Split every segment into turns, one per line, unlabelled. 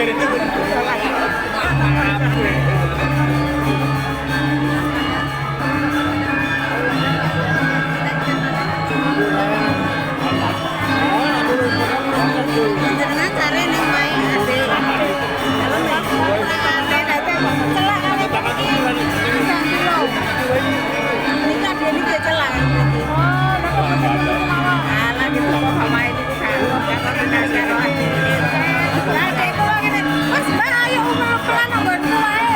Jenengan cari ning main ade. Kalau nek celak kali ini ade iki celak iki. Alah gitu kok pamain iki kan. Jangan karo ade. Lah nek kula ngene, Mas Mbak ayo umah pelan nggonku wae.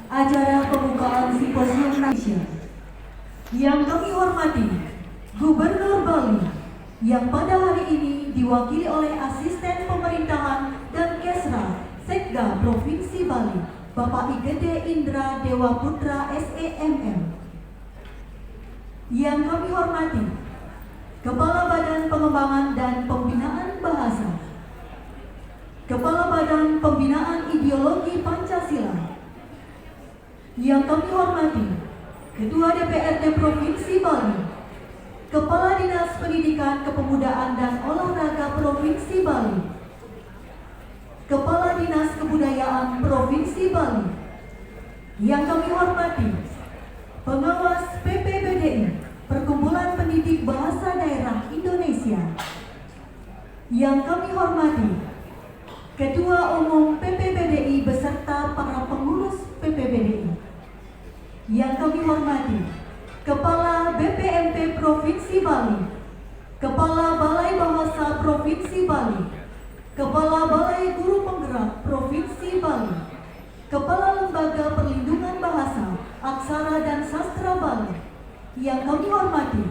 acara pembukaan Simposium Nasional. Yang kami hormati Gubernur Bali yang pada hari ini diwakili oleh Asisten Pemerintahan dan Kesra Sekda Provinsi Bali, Bapak Igede Indra Dewa Putra SEMM. Yang kami hormati Kepala Badan Pengembangan dan Pembinaan Bahasa, Kepala Badan Pembinaan Ideologi Pancasila. Yang kami hormati Ketua DPRD Provinsi Bali, Kepala Dinas Pendidikan Kepemudaan dan Olahraga Provinsi Bali, Kepala Dinas Kebudayaan Provinsi Bali. Yang kami hormati Pengawas PPBDI, Perkumpulan Pendidik Bahasa Daerah Indonesia. Yang kami hormati Ketua Umum PPBDI beserta para pengurus PPBDI. Yang kami hormati Kepala BPMP Provinsi Bali, Kepala Balai Bahasa Provinsi Bali, Kepala Balai Guru Penggerak Provinsi Bali, Kepala Lembaga Perlindungan Bahasa, Aksara dan Sastra Bali. Yang kami hormati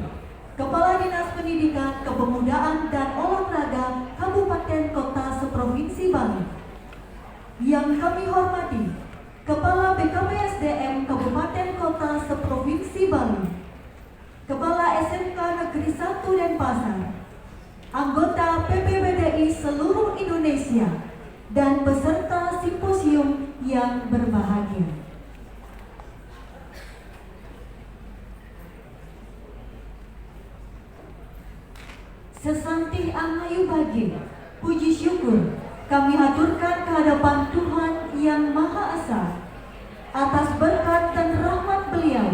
Kepala Dinas Pendidikan, Kepemudaan dan Olahraga Kabupaten Kota Seprovinsi Bali. Yang kami hormati Kepala BKPSDM Kabupaten Kota Seprovinsi Bali, Kepala SMK Negeri 1 Denpasar, anggota PPBDI seluruh Indonesia, dan peserta simposium yang berbahagia. Sesantih angayu bagi puji syukur kami haturkan ke hadapan Tuhan Yang Maha Esa atas berkat dan rahmat Beliau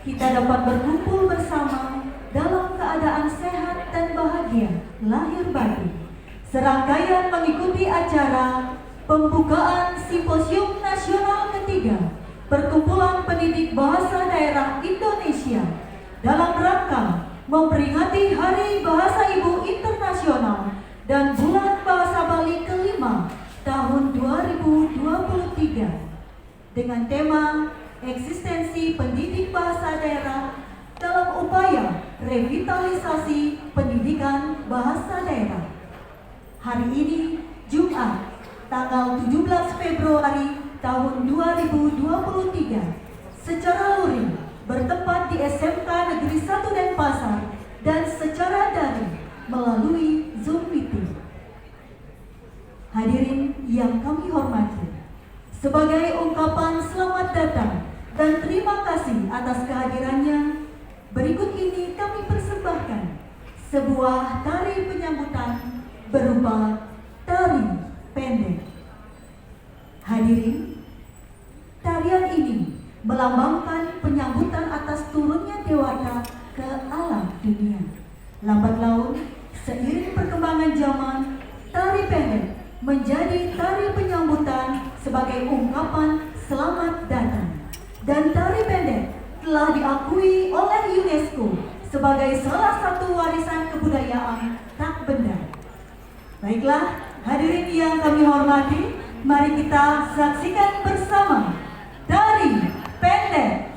kita dapat berkumpul bersama dalam keadaan sehat dan bahagia lahir batin. Serangkaian mengikuti acara pembukaan Simposium Nasional ketiga Perkumpulan Pendidik Bahasa Daerah Indonesia dalam rangka memperingati Hari Bahasa Ibu Internasional dan Bulan Bahasa Bali kelima tahun 2023 dengan tema Eksistensi Pendidik Bahasa Daerah dalam upaya revitalisasi pendidikan bahasa daerah. Hari ini Jumat tanggal 17 Februari tahun 2023 secara luring bertempat di SMK Negeri 1 Denpasar dan secara daring melalui Zoom meeting. Hadirin yang kami hormati, sebagai ungkapan selamat datang dan terima kasih atas kehadirannya, berikut ini kami persembahkan sebuah tari penyambutan berupa tari pendek. Hadirin, tarian ini melambangkan penyambutan atas turunnya dewata ke alam dunia. Lambat laun, seiring perkembangan zaman, tari pendek menjadi tari penyambutan sebagai ungkapan selamat datang. Dan tari pendek telah diakui oleh UNESCO sebagai salah satu warisan kebudayaan tak benda. Baiklah, hadirin yang kami hormati, mari kita saksikan bersama tari pendek.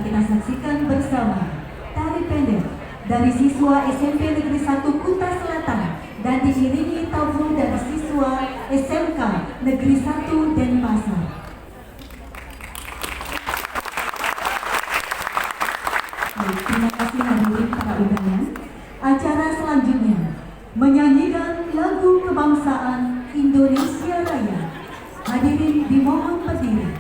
Mari kita saksikan bersama tari pendek dari siswa SMP Negeri 1 Kuta Selatan dan diiringi tabuh dari siswa SMK Negeri 1 Denpasar. Baik, terima kasih hadirin para undangan. Acara selanjutnya menyanyikan lagu kebangsaan Indonesia Raya. Hadirin dimohon berdiri.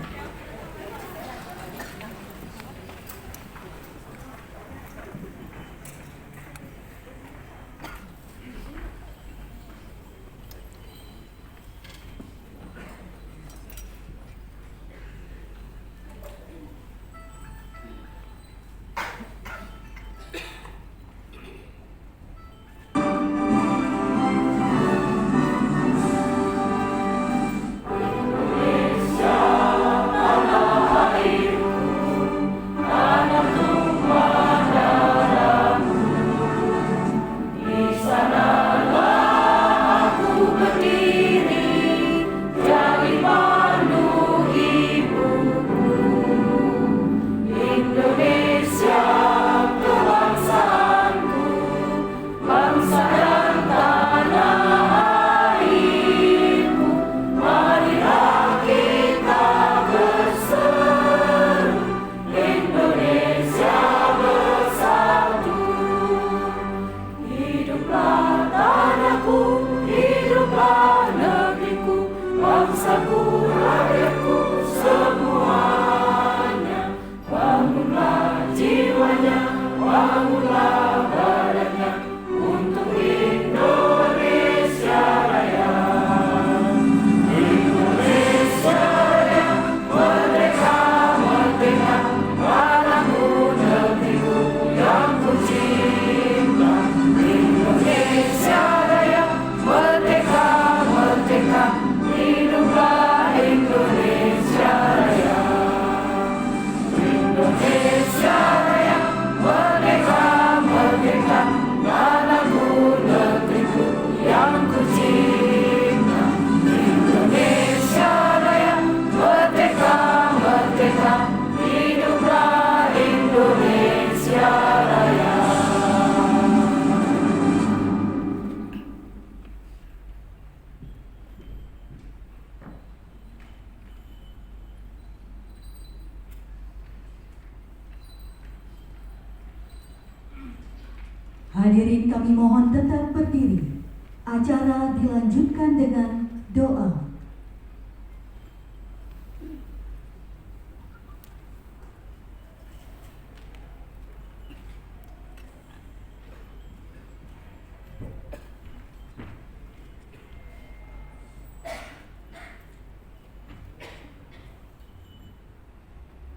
Hadirin kami mohon tetap berdiri. Acara dilanjutkan dengan doa.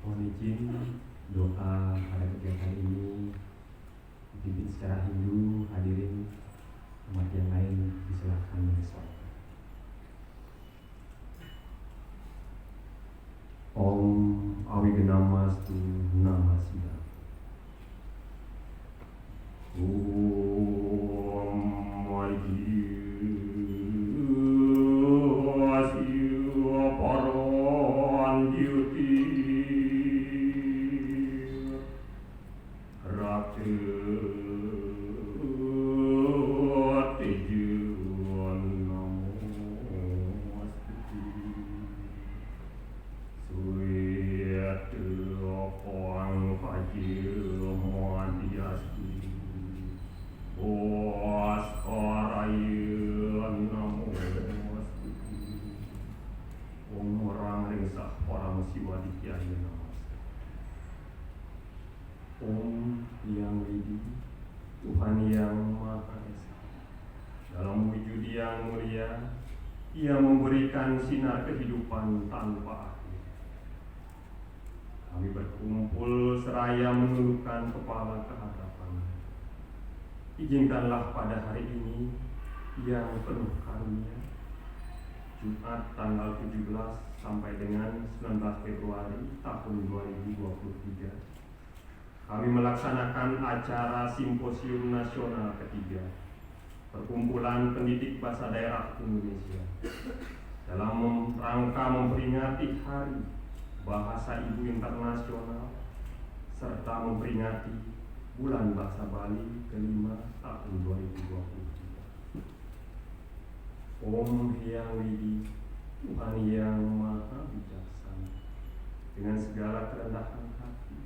Mohon izin doa pada kegiatan ini dipimpin secara Hindu. Hadirin umat yang lain disilahkan menyesuaikan. Om Awigenamastu Namasida. Om Wajibasiwa Paran Yuti Ratu Om Yang Widi, Tuhan yang Maha Esa, dalam wujud yang mulia, Ia memberikan sinar kehidupan tanpa akhir. Kami berkumpul seraya menundukkan kepala ke hadapan. Izinkanlah pada hari ini yang penuh karunia, Jumat tanggal 17 sampai dengan 19 Februari tahun 2023, kami melaksanakan acara Simposium Nasional ketiga Perkumpulan Pendidik Bahasa Daerah Indonesia dalam rangka memperingati Hari Bahasa Ibu Internasional serta memperingati Bulan Bahasa Bali kelima tahun 2023. Om Hyang Widi, Tuhan yang Maha Bijaksana, dengan segala kerendahan hati,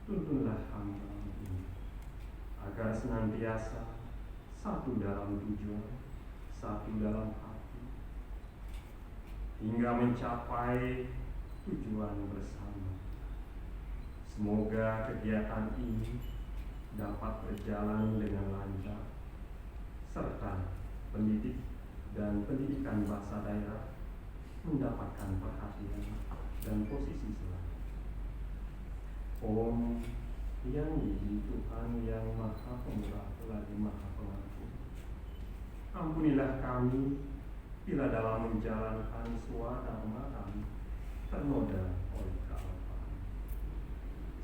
tuntunlah hamba ini, agar senantiasa satu dalam tujuan, satu dalam hati, hingga mencapai tujuan bersama. Semoga kegiatan ini dapat berjalan dengan lancar, serta pendidik dan pendidikan bahasa daerah mendapatkan perhatian dan posisi selalu. Om Yang Widi, Tuhan yang Maha Pemurah lagi Maha Pengampun, ampunilah kami bila dalam menjalankan swadharma kami ternoda oleh kealpaan,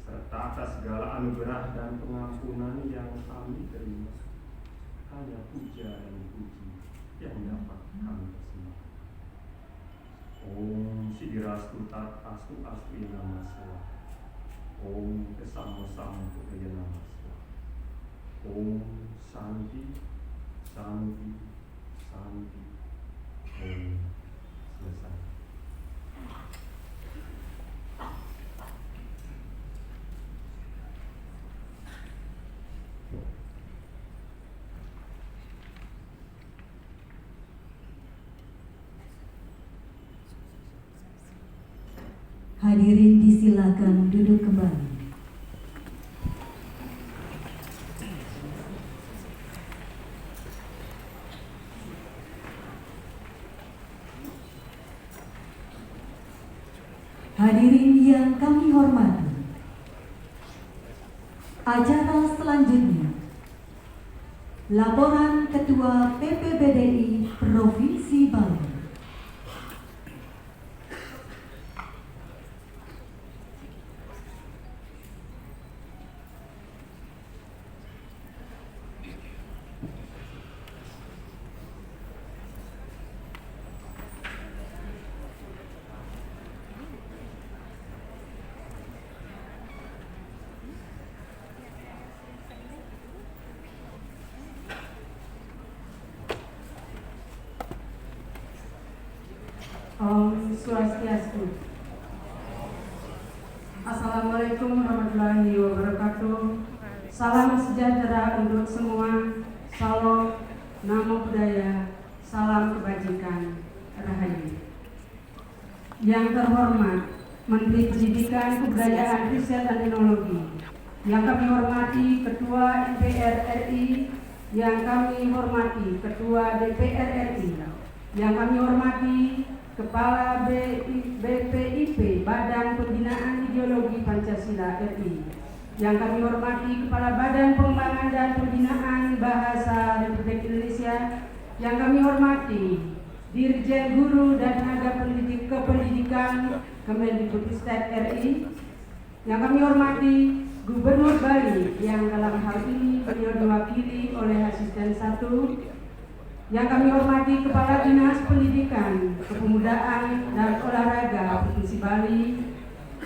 serta atas segala anugerah dan pengampunan yang kami terima, hanya puja dan puji yang dapat kami persembahkan. Om Sidirastu Tatastu Asli Nama Swa, Om Kesamo Sampo Kaya Nama Swa, Om Santi Santi Santi. Om. Selesai.
Hadirin disilakan duduk kembali. Hadirin yang kami hormati, acara selanjutnya, laporan Ketua PPBDI Provinsi Bali.
Om Swastiastu. Assalamualaikum warahmatullahi wabarakatuh. Salam sejahtera untuk semua. Salam, namo buddhaya, salam kebajikan, rahayu. Yang terhormat Menteri Pendidikan, Kebudayaan, Riset dan Teknologi, yang kami hormati Ketua MPR RI, yang kami hormati Ketua DPR RI, yang kami hormati Kepala BPIP Badan Pembinaan Ideologi Pancasila RI, yang kami hormati Kepala Badan Pengembangan dan Pembinaan Bahasa Republik Indonesia, yang kami hormati Dirjen Guru dan Tenaga Kependidikan Kemendikbudristek RI, yang kami hormati Gubernur Bali yang dalam hal ini beliau diwakili oleh Asisten 1, yang kami hormati Kepala Dinas Pendidikan, Kepemudaan dan Olahraga Provinsi Bali,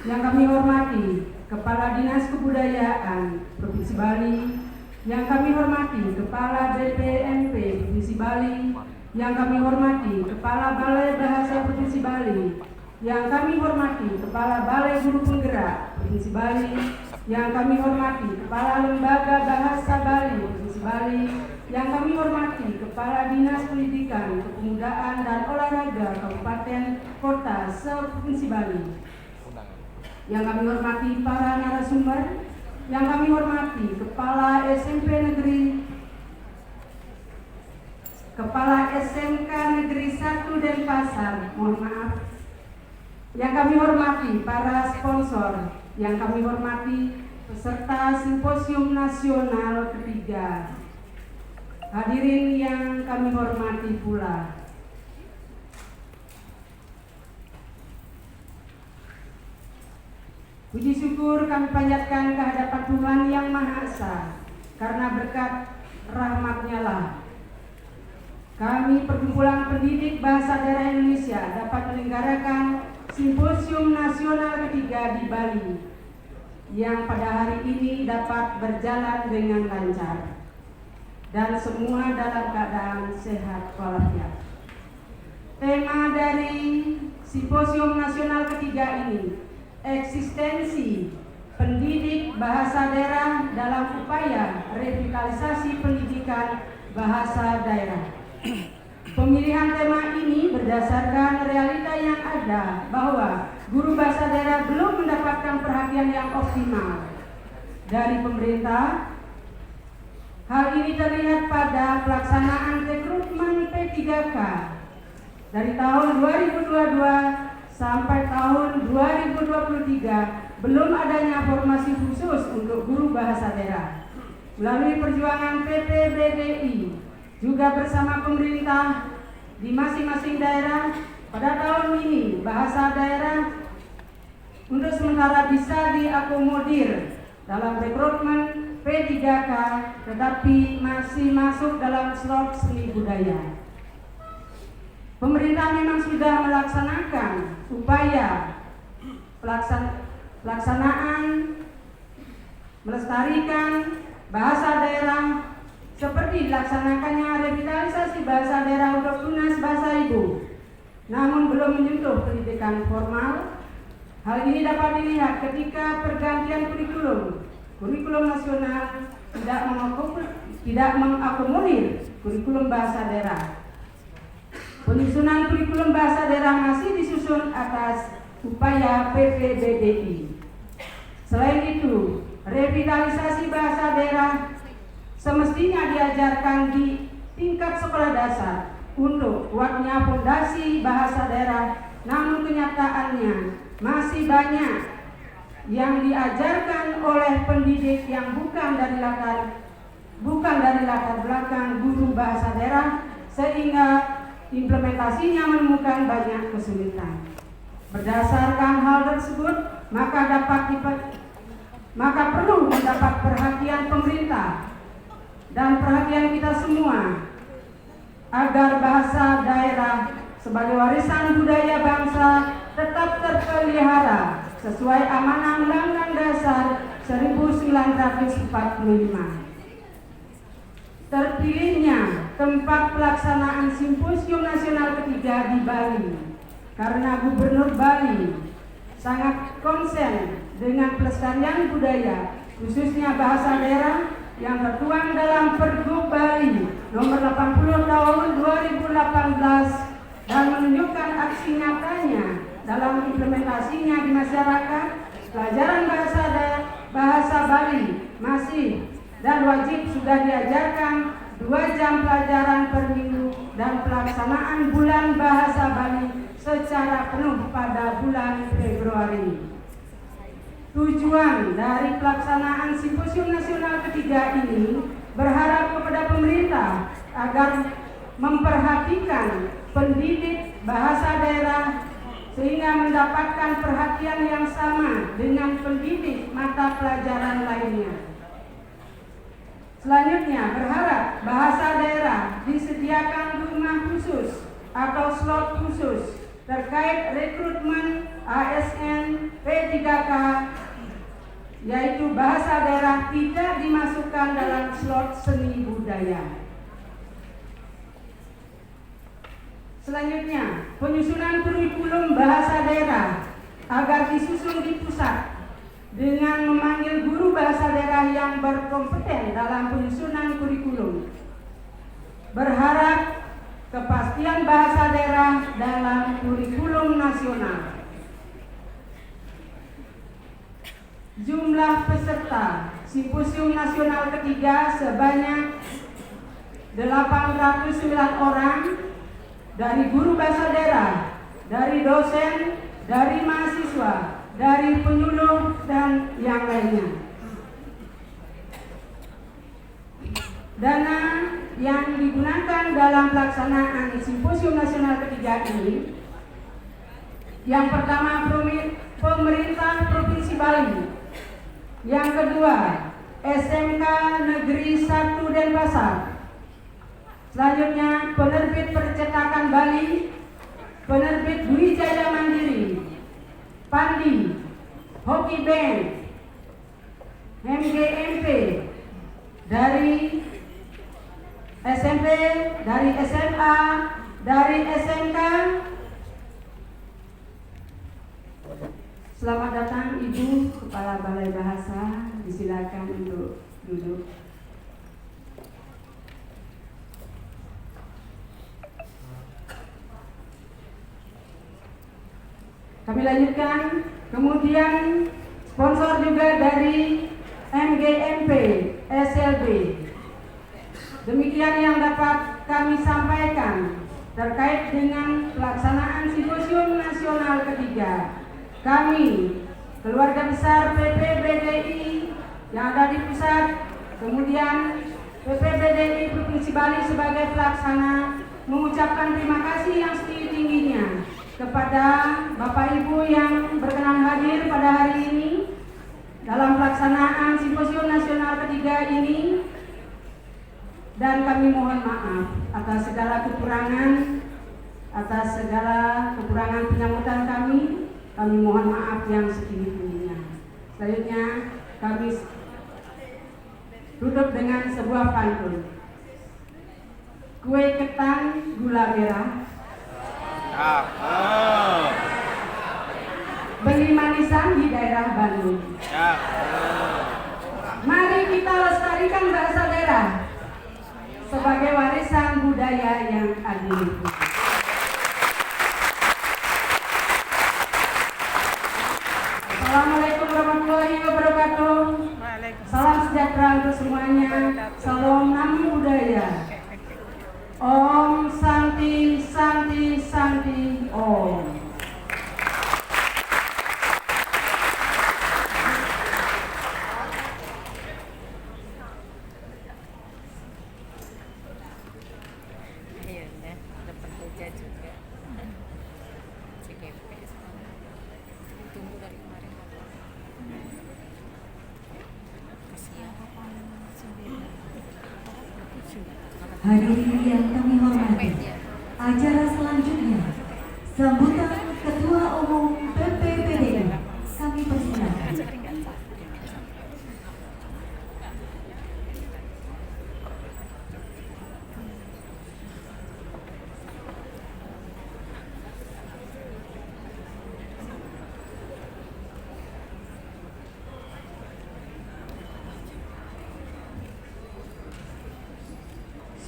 yang kami hormati Kepala Dinas Kebudayaan Provinsi Bali, yang kami hormati Kepala BPNP Provinsi Bali, yang kami hormati Kepala Balai Bahasa Provinsi Bali, yang kami hormati Kepala Balai Guru Penggerak Provinsi Bali, yang kami hormati Kepala Lembaga Bahasa Bali Provinsi Bali, yang kami hormati Kepala Dinas Pendidikan, Kepemudaan dan Olahraga Kabupaten Kota se-Provinsi Bali, yang kami hormati para narasumber, yang kami hormati Kepala SMP Negeri, Kepala SMK Negeri 1 Denpasar, mohon maaf, yang kami hormati para sponsor, yang kami hormati peserta Simposium Nasional ketiga. Hadirin yang kami hormati pula, puji syukur kami panjatkan kehadapan Tuhan Yang Maha Esa, karena berkat rahmat-Nya lah kami Perkumpulan Pendidik Bahasa Daerah Indonesia dapat menyelenggarakan Simposium Nasional ketiga di Bali, yang pada hari ini dapat berjalan dengan lancar dan semua dalam keadaan sehat walafiat. Tema dari Simposium Nasional ketiga ini, eksistensi pendidik bahasa daerah dalam upaya revitalisasi pendidikan bahasa daerah. Pemilihan tema ini berdasarkan realita yang ada bahwa guru bahasa daerah belum mendapatkan perhatian yang optimal dari pemerintah. Hal ini terlihat pada pelaksanaan rekrutmen P3K dari tahun 2022 sampai tahun 2023 belum adanya formasi khusus untuk guru bahasa daerah. Melalui perjuangan PPBDI juga bersama pemerintah di masing-masing daerah, pada tahun ini bahasa daerah untuk sementara bisa diakomodir dalam rekrutmen P3K, tetapi masih masuk dalam slot seni budaya. Pemerintah memang sudah melaksanakan upaya pelaksanaan melestarikan bahasa daerah seperti dilaksanakannya revitalisasi bahasa daerah untuk tunas bahasa ibu, namun belum menyentuh pendidikan formal. Hal ini dapat dilihat ketika pergantian kurikulum nasional tidak mengakomodir kurikulum bahasa daerah. Penyusunan kurikulum bahasa daerah masih disusun atas upaya PPBDI. Selain itu, revitalisasi bahasa daerah semestinya diajarkan di tingkat sekolah dasar untuk kuatnya fondasi bahasa daerah, namun kenyataannya masih banyak yang diajarkan oleh pendidik yang bukan dari latar belakang guru bahasa daerah, sehingga implementasinya menemukan banyak kesulitan. Berdasarkan hal tersebut, maka perlu mendapat perhatian pemerintah dan perhatian kita semua agar bahasa daerah sebagai warisan budaya bangsa tetap terpelihara sesuai amanah Undang-Undang Dasar 1945. Terpilihnya tempat pelaksanaan Simposium Nasional ketiga di Bali karena Gubernur Bali sangat konsen dengan pelestarian budaya, khususnya bahasa daerah yang tertuang dalam Pergub Bali nomor 80 tahun 2018 dan menunjukkan aksi nyatanya dalam implementasinya di masyarakat. Pelajaran bahasa Bali masih dan wajib sudah diajarkan 2 jam pelajaran per minggu dan pelaksanaan bulan bahasa Bali secara penuh pada bulan Februari. Tujuan dari pelaksanaan Simposium Nasional ketiga ini berharap kepada pemerintah agar memperhatikan pendidik bahasa daerah sehingga mendapatkan perhatian yang sama dengan pendidik mata pelajaran lainnya. Selanjutnya, berharap bahasa daerah disediakan rumah khusus atau slot khusus terkait rekrutmen ASN P3K, yaitu bahasa daerah tidak dimasukkan dalam slot seni budaya. Selanjutnya, penyusunan kurikulum bahasa daerah agar disusun di pusat dengan memanggil guru bahasa daerah yang berkompeten dalam penyusunan kurikulum. Berharap kepastian bahasa daerah dalam kurikulum nasional. Jumlah peserta Simposium Nasional ketiga sebanyak 809 orang, dari guru bahasa daerah, dari dosen, dari mahasiswa, dari penyuluh, dan yang lainnya. Dana yang digunakan dalam pelaksanaan Simposium Nasional ketiga ini, yang pertama pemerintah Provinsi Bali, yang kedua SMK Negeri 1 Denpasar, selanjutnya penerbit Percetakan Bali, penerbit Dwi Jaya Mandiri, Pandi, Hoki Bank, MGMP, dari SMP, dari SMA, dari SMK. Selamat datang Ibu Kepala Balai Bahasa, disilakan untuk duduk. Kami lanjutkan, kemudian sponsor juga dari MGMP, SLB. Demikian yang dapat kami sampaikan terkait dengan pelaksanaan Simposium Nasional ketiga. Kami, keluarga besar PPBDI yang ada di pusat, kemudian PPBDI Provinsi Bali sebagai pelaksana, mengucapkan terima kasih yang setinggi-tingginya kepada Bapak Ibu yang berkenan hadir pada hari ini dalam pelaksanaan Simposium Nasional ketiga ini. Dan kami mohon maaf atas segala kekurangan, penyambutan kami mohon maaf yang setinggi-tingginya. Selanjutnya kami tutup dengan sebuah pantun. Kue ketan gula merah, beli manisan di daerah Bandung. Mari kita lestarikan bahasa daerah sebagai warisan budaya yang adil. Assalamualaikum warahmatullahi wabarakatuh. Salam sejahtera untuk semuanya. Salam namo buddhaya. Om Santi Santi Santi Om.
Hadirin yang kami hormati, acara selanjutnya sambutan Ketua Umum PPBDI. Kami persilakan.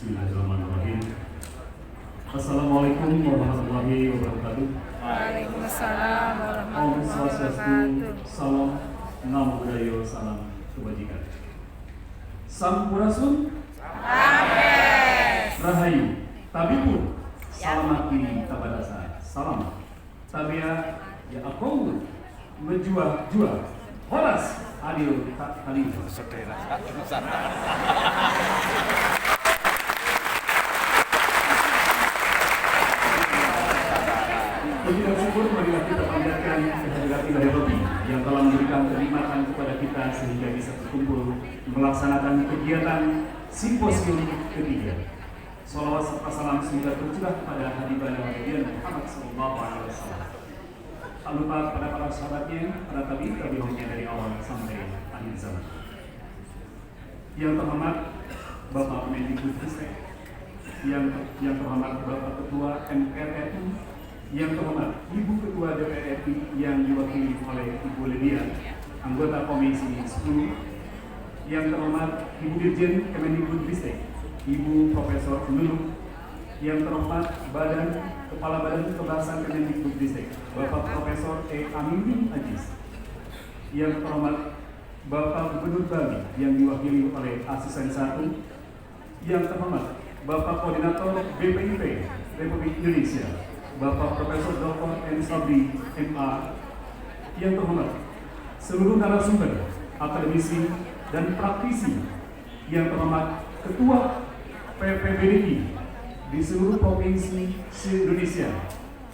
Bismillahirrahmanirrahim. Assalamualaikum warahmatullahi wabarakatuh.
Waalaikumsalam
Om
warahmatullahi
Swastiastu,
wabarakatuh.
salam, namo buddhaya, salam kebajikan. Sampurasun, Rahayu, Tabipun, Salamati Tabadasa, Salam, Tabia, Ya Akong, Menjuah-juah, Horas, Adil, Tak Khalifah. Puji dan syukur marilah kita panjatkan kehadirat Ilahi Rabbi yang telah memberikan kenikmatan kepada kita sehingga bisa berkumpul melaksanakan kegiatan Simposium ketiga. Salawat serta salam semoga tercurah kepada Habibana Nabi Muhammad SAW. Tak lupa kepada para sahabatnya, para tabi'in dari awal sampai akhir zaman. Yang terhormat Bapak Mendikbudristek, yang terhormat Bapak Ketua MPR RI, yang terhormat Ibu Ketua DPR RI yang diwakili oleh Ibu Lydia, anggota Komisi 10, yang terhormat Ibu Dirjen Kemendikbudristek, Ibu Profesor Nunung, yang terhormat Kepala Badan Kebangsaan Kemendikbudristek, Bapak Profesor E. Amin Ajis, yang terhormat Bapak Gubernur Bali yang diwakili oleh Asisten 1, yang terhormat Bapak Koordinator BPIP Republik Indonesia, Bapak Profesor Dr. M. Sabri, MA, yang terhormat seluruh narasumber, akademisi, dan praktisi, yang terhormat Ketua PPBDI di seluruh provinsi se-Indonesia,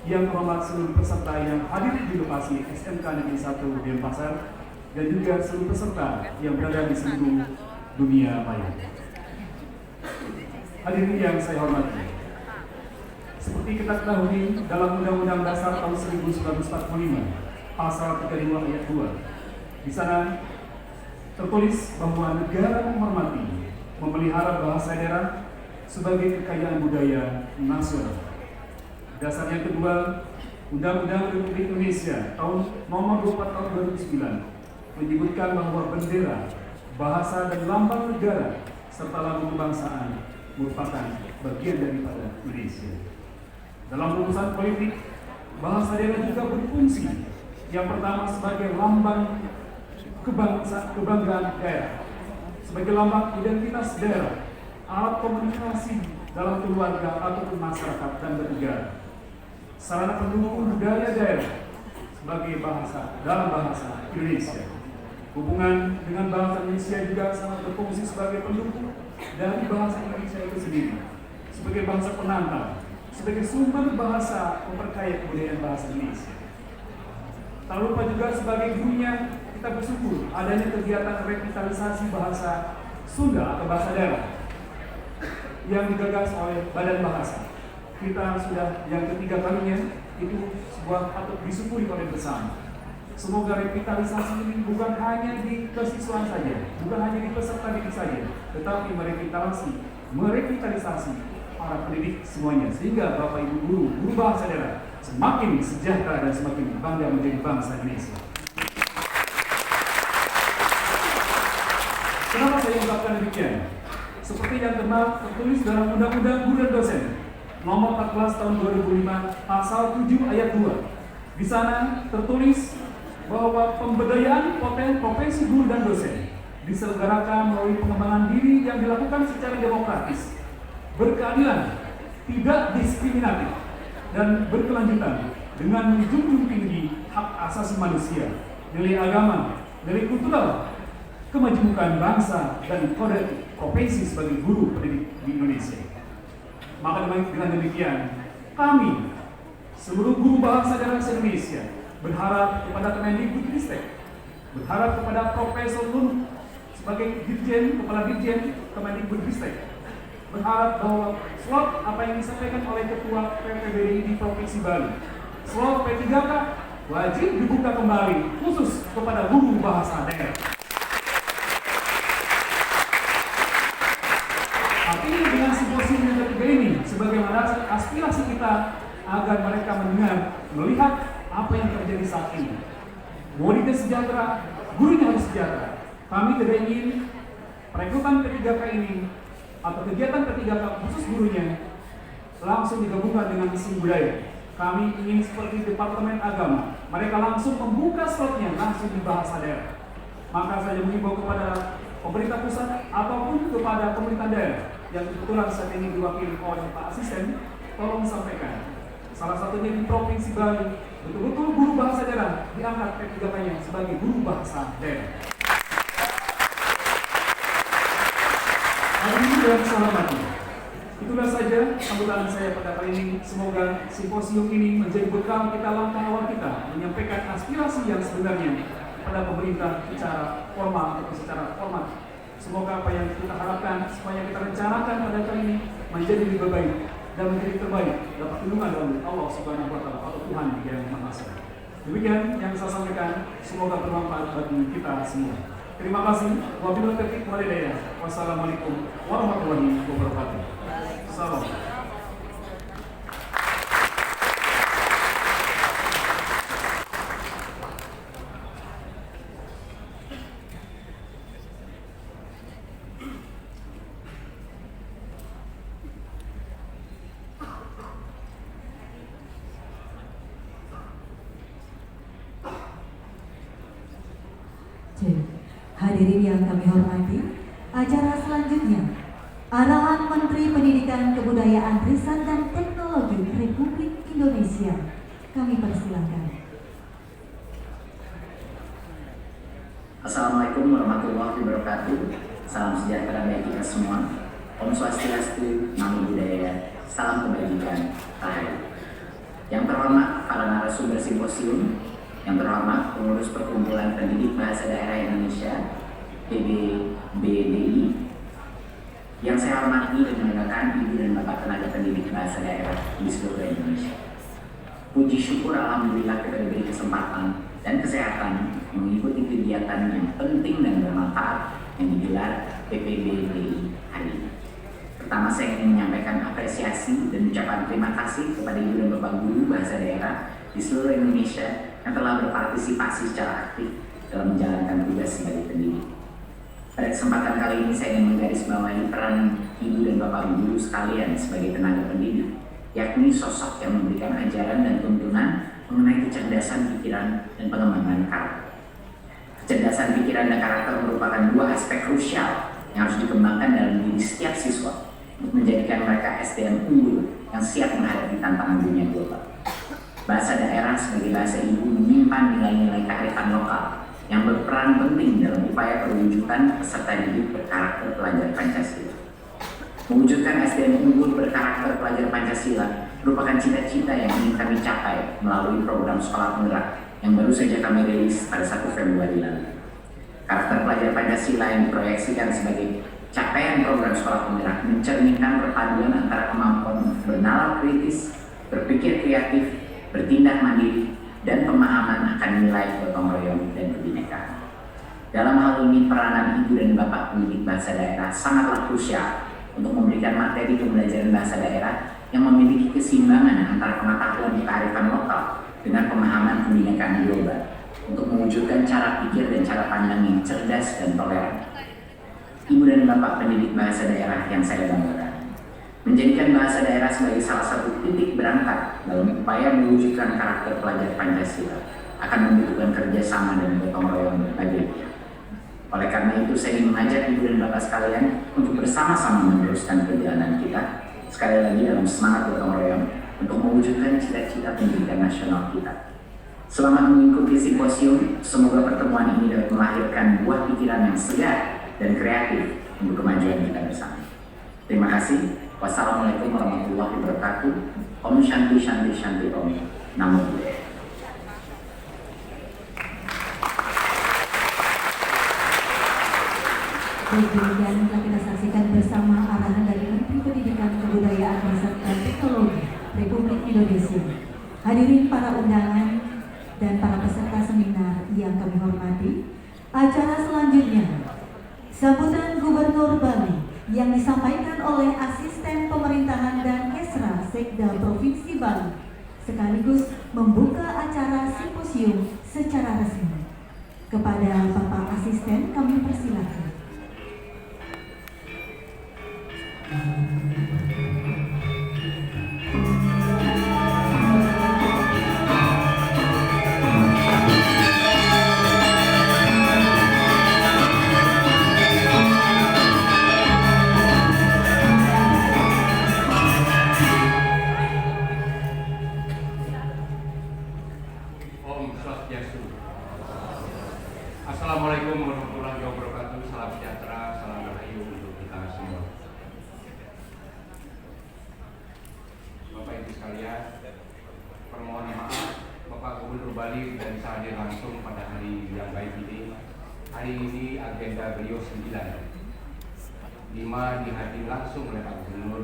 yang terhormat seluruh peserta yang hadir di lokasi SMK Negeri 1 Denpasar, dan juga seluruh peserta yang berada di seluruh dunia maya. Hadirin yang saya hormati, seperti kita ketahui dalam Undang-Undang Dasar tahun 1945, pasal 35 ayat 2, di sana
tertulis bahwa negara menghormati, memelihara bahasa daerah sebagai kekayaan budaya nasional. Dasar yang kedua, Undang-Undang Republik Indonesia tahun nomor 24 tahun 2009 menyebutkan bahwa bendera, bahasa dan lambang negara serta lagu kebangsaan merupakan bagian daripada Indonesia. Dalam urusan politik, bahasa daerah juga berfungsi. Yang pertama sebagai lambang kebanggaan daerah, sebagai lambang identitas daerah, alat komunikasi dalam keluarga ataupun masyarakat dan bernegara, sarana pendukung budaya daerah sebagai bahasa dalam bahasa Indonesia. Hubungan dengan bahasa Indonesia juga sangat berfungsi sebagai pendukung dari bahasa Indonesia itu sendiri, sebagai bahasa penantang, sebagai sumber bahasa memperkaya kebudayaan bahasa Indonesia. Tak lupa juga sebagai gurunya, kita bersyukur adanya kegiatan revitalisasi bahasa Sunda atau bahasa daerah yang digagas oleh Badan Bahasa. Kita sudah yang ketiga kalinya, itu sebuah patut disyukuri oleh bersama. Semoga revitalisasi ini bukan hanya di kesiswaan saja, bukan hanya di peserta didik saja, tetapi merevitalisasi para pendidik semuanya, sehingga Bapak Ibu guru bahasa daerah semakin sejahtera dan semakin bangga menjadi bangsa Indonesia. Kenapa saya ungkapkan demikian? Seperti yang tertulis dalam Undang-Undang Guru dan Dosen nomor 14 tahun 2005 pasal 7 ayat 2. Di sana tertulis bahwa pemberdayaan profesi guru dan dosen diselenggarakan melalui pengembangan diri yang dilakukan secara demokratis, berkeadilan, tidak diskriminatif, dan berkelanjutan dengan menjunjung tinggi hak asasi manusia, nilai agama, nilai kultural, kemajemukan bangsa, dan kode profesi sebagai guru pendidik di Indonesia. Maka dengan demikian, kami seluruh guru bahasa daerah Indonesia berharap kepada Kemendikbudristek, berharap kepada Profesor Lun sebagai Dirjen, Kepala Dirjen Kemendikbudristek, berharap bahwa slot apa yang disampaikan oleh Ketua PPBDI di Provinsi Bali, slot P3K wajib dibuka kembali khusus kepada guru bahasa daerah. Artinya dengan simposium yang ketiga ini, sebagaimana aspirasi kita agar mereka mendengar, melihat apa yang terjadi saat ini. Muridnya sejahtera, gurunya harus sejahtera. Kami tidak ingin perekrutan P3K ini atau kegiatan P3K khusus gurunya langsung digabungkan dengan mesin budaya. Kami ingin seperti Departemen Agama, mereka langsung membuka slotnya langsung di bahasa daerah. Maka saya mengimbau kepada pemerintah pusat ataupun kepada pemerintah daerah yang kebetulan saat ini diwakili oleh Pak Asisten, tolong sampaikan. Salah satunya di Provinsi Bali, betul-betul guru bahasa daerah diangkat P3K-nya sebagai guru bahasa daerah. Hadirin yang saya hormati, itulah saja sambutan saya pada kali ini. Semoga simposium ini menjadi bekal kita langkah awal kita menyampaikan aspirasi yang sebenarnya kepada pemerintah secara formal atau secara formal. Semoga apa yang kita harapkan, supaya kita rencanakan pada kali ini menjadi lebih baik dan menjadi terbaik dapat perlindungan dari Allah Subhanahu wa Ta'ala atau Tuhan yang Maha Esa. Demikian yang saya sampaikan, semoga bermanfaat bagi kita semua. Terima kasih. Wabillahi taufiq wal hidayah. Wassalamualaikum warahmatullahi wabarakatuh. Salam.
Hadirin yang kami hormati, acara selanjutnya arahan Menteri Pendidikan, Kebudayaan, Riset dan Teknologi Republik Indonesia. Kami persilakan.
Assalamualaikum warahmatullahi wabarakatuh. Salam sejahtera bagi kita semua. Om Swastiastu, Namo Buddhaya, salam kebajikan, rahayu. Yang terhormat para narasumber simposium, yang terhormat pengurus Perkumpulan Pendidik Bahasa Daerah Indonesia PBBDI, yang saya hormati dan banggakan Ibu dan Bapak tenaga pendidik bahasa daerah di seluruh Indonesia. Puji syukur alhamdulillah kita diberi kesempatan dan kesehatan mengikuti kegiatan yang penting dan bermanfaat yang digelar PPBDI hari ini. Pertama, saya ingin menyampaikan apresiasi dan ucapan terima kasih kepada Ibu dan Bapak Guru Bahasa Daerah di seluruh Indonesia yang telah berpartisipasi secara aktif dalam menjalankan tugas sebagai pendidik. Pada kesempatan kali ini saya ingin menggarisbawahi peran Ibu dan Bapak Guru sekalian sebagai tenaga pendidik, yakni sosok yang memberikan ajaran dan tuntunan mengenai kecerdasan pikiran dan pengembangan karakter. Kecerdasan pikiran dan karakter merupakan dua aspek krusial yang harus dikembangkan dalam diri setiap siswa untuk menjadikan mereka SDM unggul yang siap menghadapi tantangan dunia global. Bahasa daerah sebagai bahasa ibu menyimpan nilai-nilai kearifan lokal yang berperan penting dalam upaya perwujudan peserta didik berkarakter pelajar Pancasila. Mewujudkan SDM unggul berkarakter pelajar Pancasila merupakan cita-cita yang ingin kami capai melalui program sekolah penggerak yang baru saja kami rilis pada 1 Februari lalu. Karakter pelajar Pancasila yang diproyeksikan sebagai capaian program sekolah penggerak mencerminkan perpaduan antara kemampuan bernalar kritis, berpikir kreatif, bertindak mandiri, dan pemahaman akan nilai gotong royong dan kebinekaan. Dalam hal ini, peranan Ibu dan Bapak pendidik bahasa daerah sangatlah krusial untuk memberikan materi pembelajaran bahasa daerah yang memiliki keseimbangan antara pengetahuan kearifan lokal dengan pemahaman kebinekaan global untuk mewujudkan cara pikir dan cara pandang yang cerdas dan toleran. Ibu dan Bapak pendidik bahasa daerah yang saya banggakan, menjadikan bahasa daerah sebagai salah satu titik berangkat dalam upaya mewujudkan karakter pelajar Pancasila akan membutuhkan kerjasama dan gotong royong berbagai pihak. Oleh karena itu, saya ingin mengajak Ibu dan Bapak sekalian untuk bersama-sama meneruskan perjalanan kita, sekali lagi dalam semangat gotong royong untuk mewujudkan cita-cita pendidikan nasional kita. Selamat mengikuti simposium, semoga pertemuan ini dapat melahirkan buah pikiran yang segar dan kreatif untuk kemajuan kita bersama. Terima kasih. Wassalamualaikum warahmatullahi wabarakatuh. Om Shanti Shanti Shanti Om. Namo Buddhaya.
Baik, demikian telah kita saksikan bersama arahan dari Menteri Pendidikan, Kebudayaan, Riset dan Teknologi Republik Indonesia. Hadirin para undangan dan para peserta seminar yang kami hormati, acara selanjutnya sambutan Gubernur Bali yang disampaikan oleh Asisten Pemerintahan dan Kesra Sekda Provinsi Bali sekaligus membuka acara simposium secara resmi. Kepada Bapak Asisten kami persilakan.
Assalamualaikum warahmatullahi wabarakatuh. Salam sejahtera, salam rahayu untuk kita semua. Bapak Ibu sekalian, permohonan maaf Bapak Gubernur Bali dan saya hadir langsung pada hari yang baik ini. Hari ini agenda beliau 9. 5 dihadiri langsung oleh Pak Gubernur,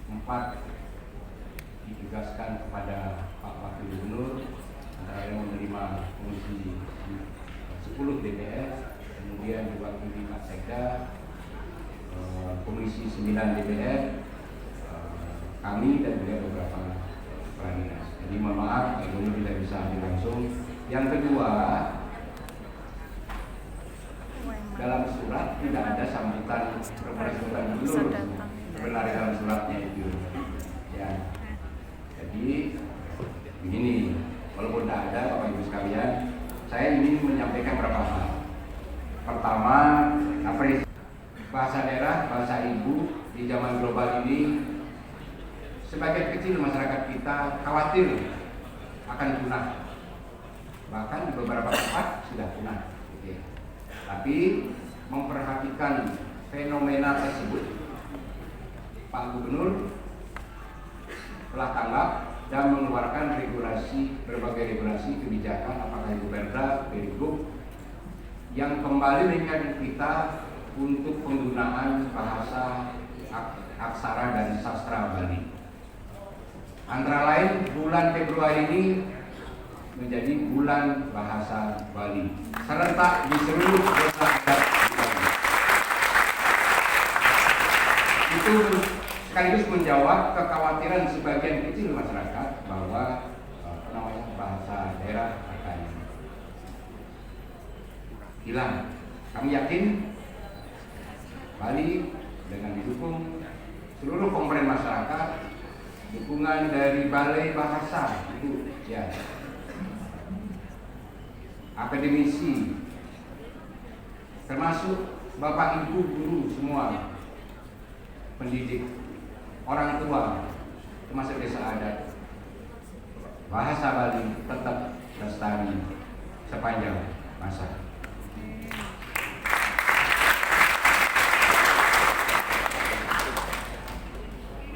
4 ditugaskan kepada Pak Wakil Gubernur, antara yang menerima fungsi 10 DPR, kemudian diwakili Pak Sekda, Komisi 9 DPR, kami dan juga beberapa kepala dinas. Jadi mohon maaf, Pak Gubernur tidak bisa hadir langsung. Yang kedua, dalam surat tidak ada sambutan representan gubernur, sebenarnya dalam suratnya itu. Ya, jadi begini, walaupun tidak ada Bapak Ibu sekalian, saya ingin menyampaikan beberapa hal. Pertama, apresiasi bahasa daerah, bahasa ibu di zaman global ini, sebagian kecil masyarakat kita khawatir akan punah. Bahkan di beberapa tempat sudah punah. Oke. Tapi memperhatikan fenomena tersebut, Pak Gubernur telah tanggap dan mengeluarkan berbagai regulasi kebijakan, apakah itu Perda, Pergub, yang kembali mengingatkan kita untuk penggunaan bahasa aksara dan sastra Bali. Antara lain bulan Februari ini menjadi Bulan Bahasa Bali serentak di seluruh desa adat di Bali. Itu sekaligus menjawab kekhawatiran sebagian kecil masyarakat bahwa bahasa daerah akan hilang. Kami yakin Bali dengan didukung seluruh komponen masyarakat, dukungan dari Balai Bahasa, Ibu, ya, akademisi, termasuk Bapak Ibu guru semua, pendidik, orang tua, termasuk desa adat, bahasa Bali tetap lestari sepanjang masa.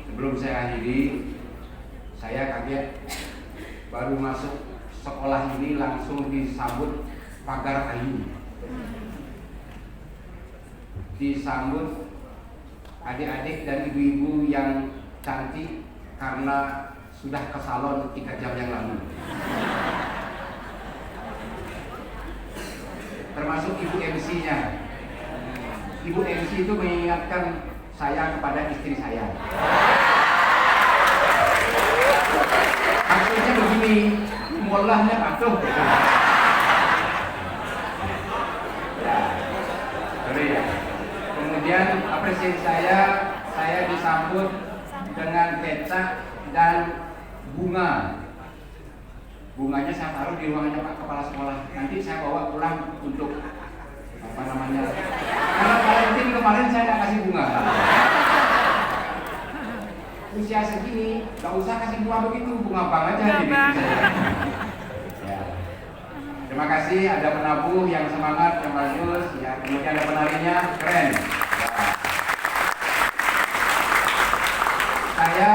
Sebelum saya akhiri, saya kaget baru masuk sekolah ini langsung disambut pagar kayu, disambut adik-adik dan ibu-ibu yang cantik karena sudah ke salon 3 jam yang lalu. Termasuk ibu MC-nya. Ibu MC itu mengingatkan saya kepada istri saya. Maksudnya begini, mullahnya atuh. Ya, sorry ya. Kemudian apresiasi saya disambut dengan kecap dan bunga. Bunganya saya taruh di ruangannya Pak Kepala Sekolah. Nanti saya bawa pulang untuk apa namanya? Karena Valentine kemarin saya nggak kasih bunga. Usia segini, nggak usah kasih bunga begitu, bunga bang aja gitu saya. Ya. Terima kasih, ada penabuh yang semangat, yang bagus, ya. Kemudian ada penarinya, keren. Ya. Saya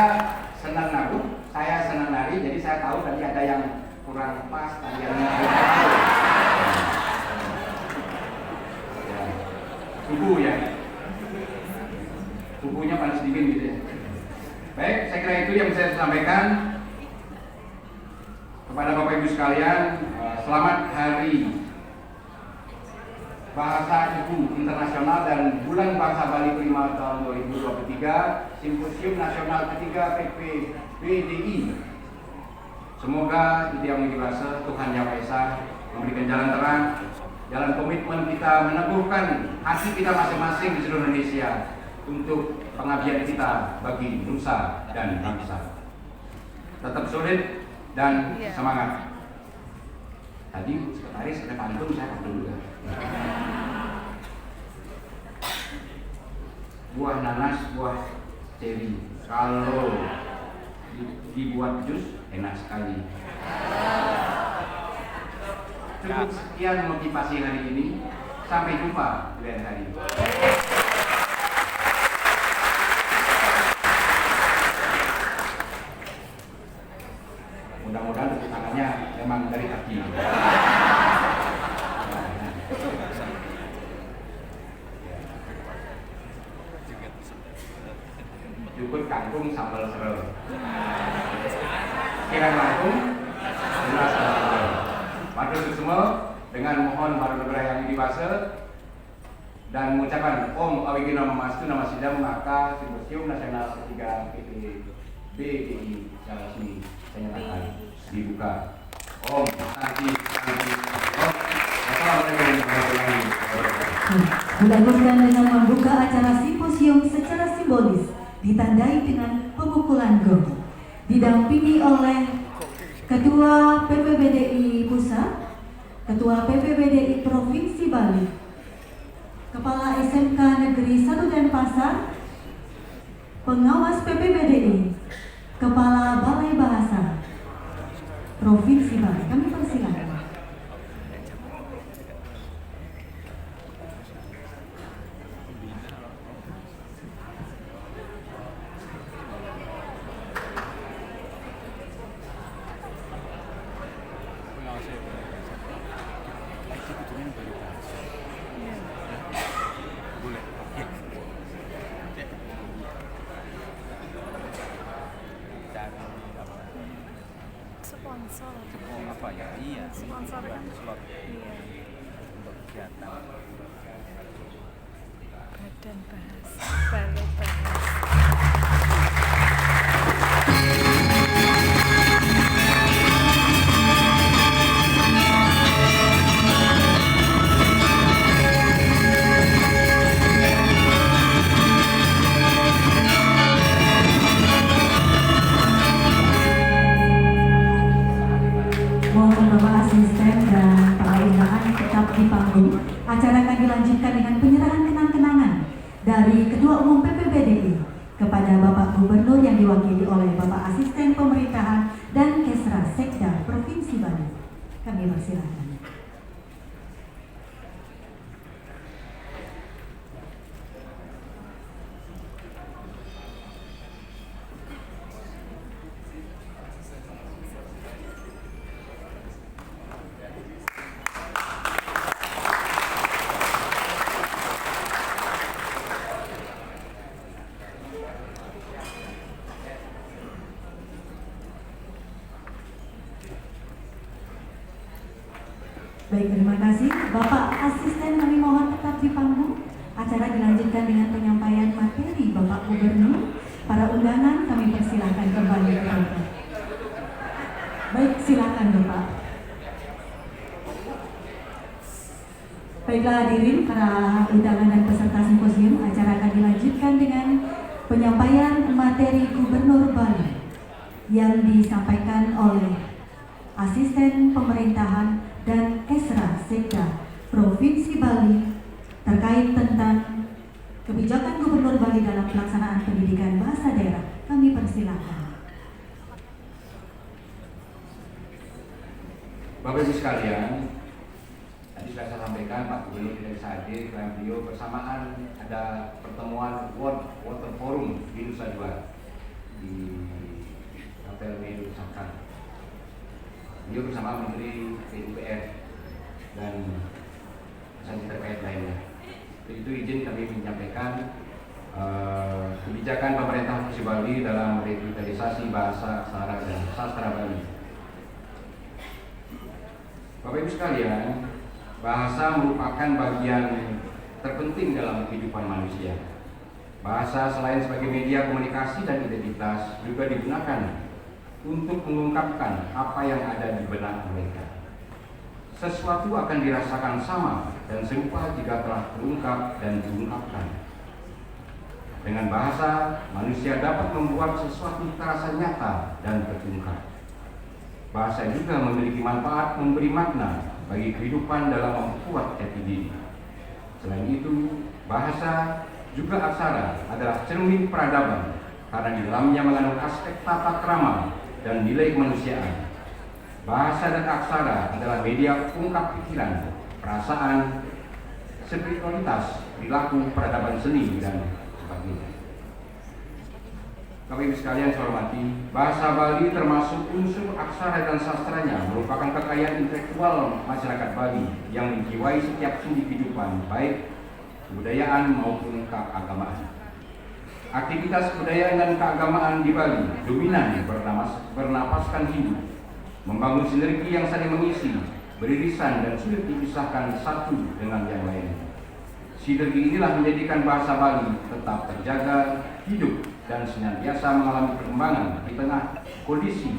senang nabuh, saya senang nari, jadi saya tahu tadi ada yang kurang pas, tariannya. Ya. Tubuh ya, tubuhnya panas dingin gitu ya. Baik, saya kira itu yang saya sampaikan kepada Bapak Ibu sekalian. Selamat Hari Bahasa Ibu Internasional dan Bulan Bahasa Bali Prima tahun 2023, Simposium Nasional ketiga PPBDI. Semoga ide yang bahasa Tuhan Yang Maha Esa memberikan jalan terang, jalan komitmen kita meneguhkan hati kita masing-masing di seluruh Indonesia untuk pengabdian kita bagi nusa dan bangsa. Tetap solid dan semangat. Tadi sekretaris ada pantun, saya pantun juga. Buah nanas, buah ceri, kalau dibuat jus enak sekali. Cukup sekian motivasi hari ini. Sampai jumpa di lain hari. Mudah-mudahan tepuk tangannya memang dari hati. Cukup kangkung sambal serel. Kira kangkung, beras sambal serel. Matur semua dengan mohon warga yang dibahasa dan mengucapkan Om Awigina Mamastu Nama Sidam, maka Simposium Nasional ketiga PPBDI secara resmi saya nyatakan dibuka. Om Santi. Assalamualaikum warahmatullahi wabarakatuh.
Dilanjutkan dengan membuka acara simposium secara simbolis ditandai dengan pemukulan gong, didampingi oleh Ketua PPBDI Pusat, Ketua PPBDI Provinsi Bali, Kepala SMK Negeri 1 Denpasar, Pengawas PPBDI, Kepala Balai Bahasa Provinsi Bali. Kami persilakan.
sponsor
apa ya?
sponsor kan
slot
iya
untuk kegiatan.
badan balai bahasa
Mohon Bapak Asisten dan para undangan tetap di panggung. Acara akan dilanjutkan dengan penyerahan kenang-kenangan dari Ketua Umum PPBDI kepada Bapak Gubernur yang diwakili oleh Bapak Asisten Pemerintahan dan Kesra Sekda Provinsi Bali. Kami persilakan. Baik, terima kasih. Bapak Asisten kami mohon tetap di panggung. Acara dilanjutkan dengan penyampaian materi Bapak Gubernur. Para undangan kami persilakan kembali ke tempat. Baik, silakan Bapak. Baiklah hadirin para undangan dan peserta simposium, acara akan dilanjutkan dengan penyampaian materi Gubernur Bali yang disampaikan oleh Asisten Pemerintahan dan Kesra Sekda Provinsi Bali terkait tentang kebijakan Gubernur Bali dalam pelaksanaan pendidikan bahasa daerah. Kami persilakan.
Bapak Ibu sekalian, tadi sudah saya sampaikan Pak Gubernur tidak bisa hadir karena beliau bersamaan ada pertemuan World Water Forum di Nusa Dua di Hotel Medu Sangkar. Beliau bersama Menteri PUPR dan instansi terkait lainnya. Untuk itu izin kami menyampaikan kebijakan pemerintah Provinsi Bali dalam revitalisasi bahasa, aksara, dan sastra Bali. Bapak Ibu sekalian, bahasa merupakan bagian terpenting dalam kehidupan manusia. Bahasa selain sebagai media komunikasi dan identitas juga digunakan untuk mengungkapkan apa yang ada di benak mereka. Sesuatu akan dirasakan sama dan serupa jika telah terungkap dan diungkapkan. Dengan bahasa, manusia dapat membuat sesuatu terasa nyata dan terungkap. Bahasa juga memiliki manfaat memberi makna bagi kehidupan dalam memperkuat jati diri. Selain itu, bahasa juga aksara adalah cermin peradaban karena di dalamnya mengandung aspek tata krama dan nilai kemanusiaan. Bahasa dan aksara adalah media pengungkap pikiran, perasaan, spiritualitas, perilaku, peradaban seni, dan sebagainya. Bapak Ibu sekalian saya hormati, bahasa Bali termasuk unsur aksara dan sastranya merupakan kekayaan intelektual masyarakat Bali yang menjiwai setiap sendi kehidupan, baik kebudayaan maupun keagamaan. Aktivitas kebudayaan dan keagamaan di Bali dominan bernapaskan hidup, membangun sinergi yang saling mengisi, beririsan dan sulit dipisahkan satu dengan yang lain. Sinergi inilah menjadikan bahasa Bali tetap terjaga, hidup, dan senantiasa mengalami perkembangan di tengah kondisi